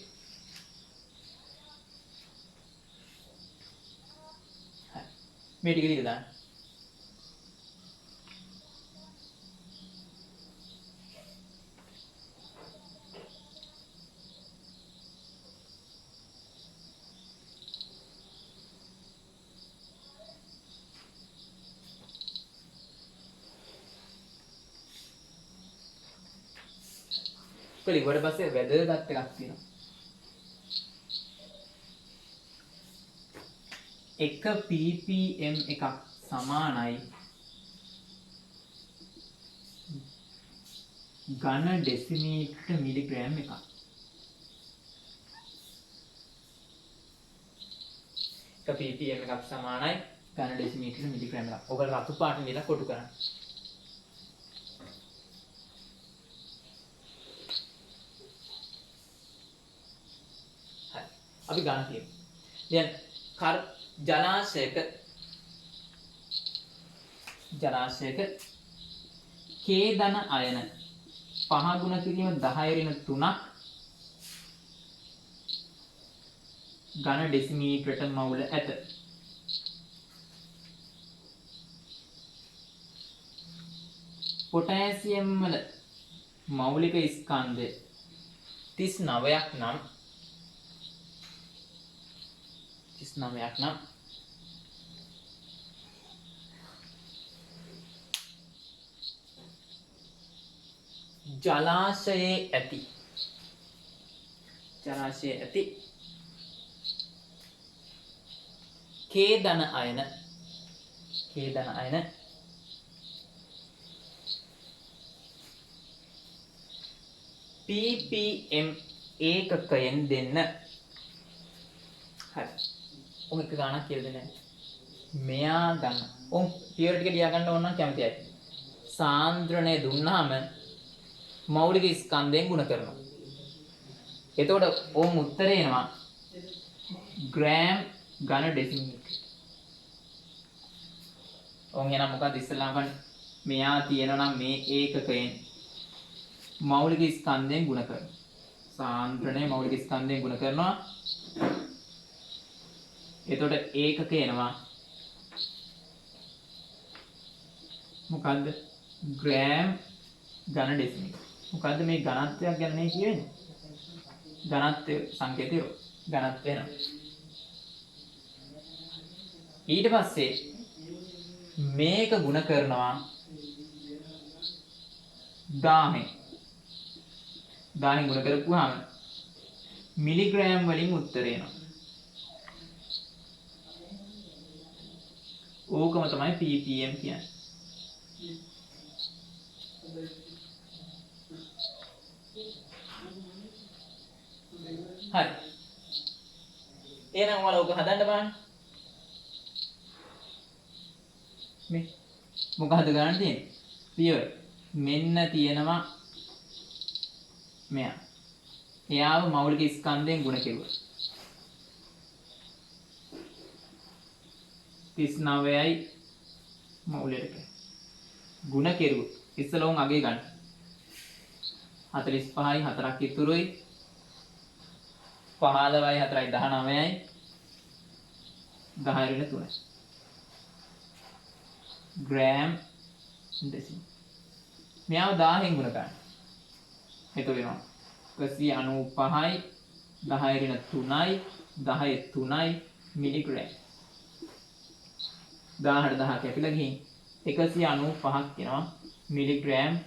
මේ ටික දිග දාන්න. කොලි ඊට පස්සේ වැදගත් එකක් තියෙනවා. එක ppm එකක් සමානයි ඝන ඩෙසිමීටර මිලිග්‍රෑම් එකක්. ppm එකක් සමානයි ඝන ඩෙසිමීටර මිලිග්‍රෑම් එකක්. ඔයගොල්ලෝ රතු පාට නිල කොටු කරන්න. හරි. අපි ගන්න තියෙනවා. දැන් ජලාශයක K ධන අයන 5 ගුණ කිරීම 10^3ක් ඝන ඩෙසිමීටරට මවුල ඇත. පොටෑසියම් වල මෞලික ස්කන්ධය 39ක් නම් ජලාශයේ ඇති K ධන අයන ppm ඒකකයෙන් දෙන්න. හරි. ඔය එක ගානක් කියලා දෙන්න. මෙයා ගන්න. ඔන් තියරි ටික ලියා ගන්න ඕන නම් කැමතියි. සාන්ද්‍රණය දුන්නාම මෞලික ස්කන්ධයෙන් ගුණ කරනවා. එතකොට ඔම් උත්තරේ එනවා ග්‍රෑම් ඝන ඩෙසිමීටර. ඔන් එනවා මොකද ඉස්සෙල්ලාම ගන්න. මෙයා තියෙනවා නම් මේ ඒකකයෙන් මෞලික ස්කන්ධයෙන් ගුණ කරනවා. සාන්ද්‍රණය මෞලික ස්කන්ධයෙන් ගුණ කරනවා. එතකොට ඒකක එනවා මොකද්ද? ග්‍රෑම් ඝන ඩෙසිමීටර. මොකද්ද මේ ඝනත්වයක් ගැන නේ කියවෙන්නේ? ඝනත්වය සංකේතය ඝනත්වය වෙනවා. ඊට පස්සේ මේක ගුණ කරනවා 1000 ගුණ කරපුවාම මිලිග්‍රෑම් වලින් උත්තරේ එනවා. ඕකම තමයි ppm කියන්නේ. හරි. එහෙනම් ඔයාලා ඕක හදන්න බලන්න. මේ මොකද්ද ගන්න තියෙන්නේ? පියවර. මෙන්න තියෙනවා මෙයා. එයාව මෞලික ස්කන්ධයෙන් ගුණ කෙරුවා. 39යි මෞලයට ගුණ කෙරුවා. ඉස්සලා උන් අගේ ගන්න. 45යි 4ක් ඉතුරුයි. 15යි 4යි 19යි 10^3යි. Gram decimetre. මෙයාව 1000න් ගුණ කරන්න. එතකොට වෙනවා 195යි 10^3යි 10^3යි මිලිග්‍රෑම්. 1000ට 10 කැපිලා ගිහින් 195ක් එනවා මිලිග්‍රෑම්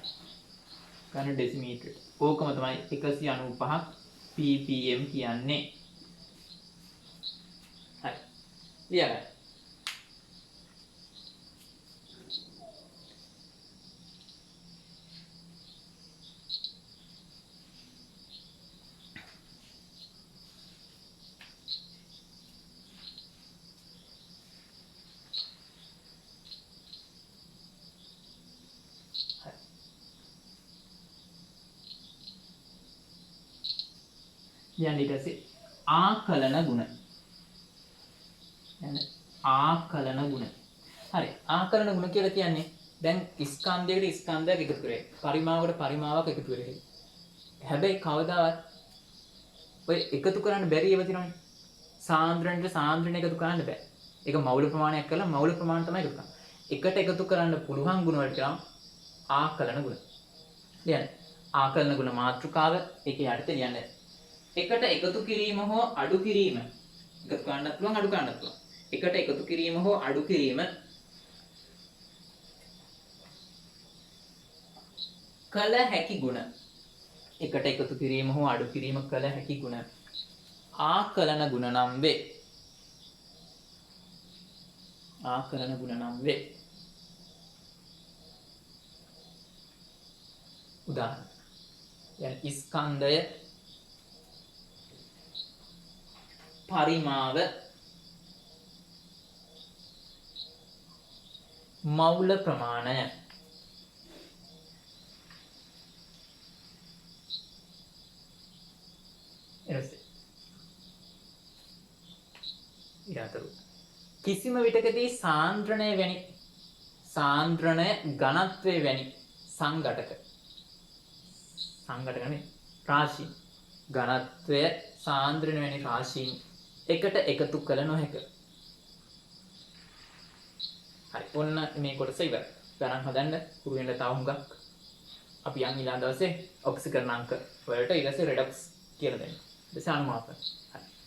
ඝන ඩෙසිමීටර. ඕකම තමයි 195ක් ppm කියන්නේ. හරි. ලියගන්න. ඊට පස්සේ ආකලන ගුණ. ආකලන ගුණ. හරි. ආකලන ගුණ කියලා කියන්නේ දැන් ස්කන්ධයකට ස්කන්ධයක් එකතු කරේ. පරිමාවකට පරිමාවක් එකතු කරේ. හැබැයි කවදාවත් ඔය එකතු කරන්න බැරි ඒවා තියෙනවනේ. සාන්ද්‍රණයට සාන්ද්‍රණ එකතු කරන්න බෑ. ඒක මෞල ප්‍රමාණයක් කරලා මෞල ප්‍රමාණ තමයි එකතු කරන්නේ. එකට එකතු කරන්න පුළුවන් ගුණ වලට කියනවා ආකලන ගුණ. ලියන්න. ආකලන ගුණ මාතෘකාව ඒකේ යටතේ ලියන්න. එකට එකතු කිරීම හෝ අඩු කිරීම එකතු කරන්නත් පුළුවන් අඩු කරන්නත් පුළුවන්. එකට එකතු කිරීම හෝ අඩු කිරීම කල හැකි ගුණ. එකට එකතු කිරීම හෝ අඩු කිරීම කල හැකි ගුණ ආකලන ගුණ නම් වේ. ආකලන ගුණ නම් වේ. උදාහරණ. يعني ස්කන්ධය පරිමාව මවුල ප්‍රමාණය. කිසිම විටකදී සාන්ද්‍රණය වැනි සාන්ද්‍රණය ඝනත්වය වැනි සංඝටක රාශි ඝනත්වය සාන්ද්‍රණය වැනි රාශීන් එකට එකතු කළ නොහැක. හරි ඔන්න මේ කොටස ඉවරයි. ගණන් හදන්න පුරු වෙන්න තව හුඟක් අපි යන් ඊළඟ දවසේ ඔක්සිකරණ අංක වලට ඊට පස්සේ රෙඩොක්ස් කියලා දෙන්න. ඊට පස්සේ අනුමාපන. හරි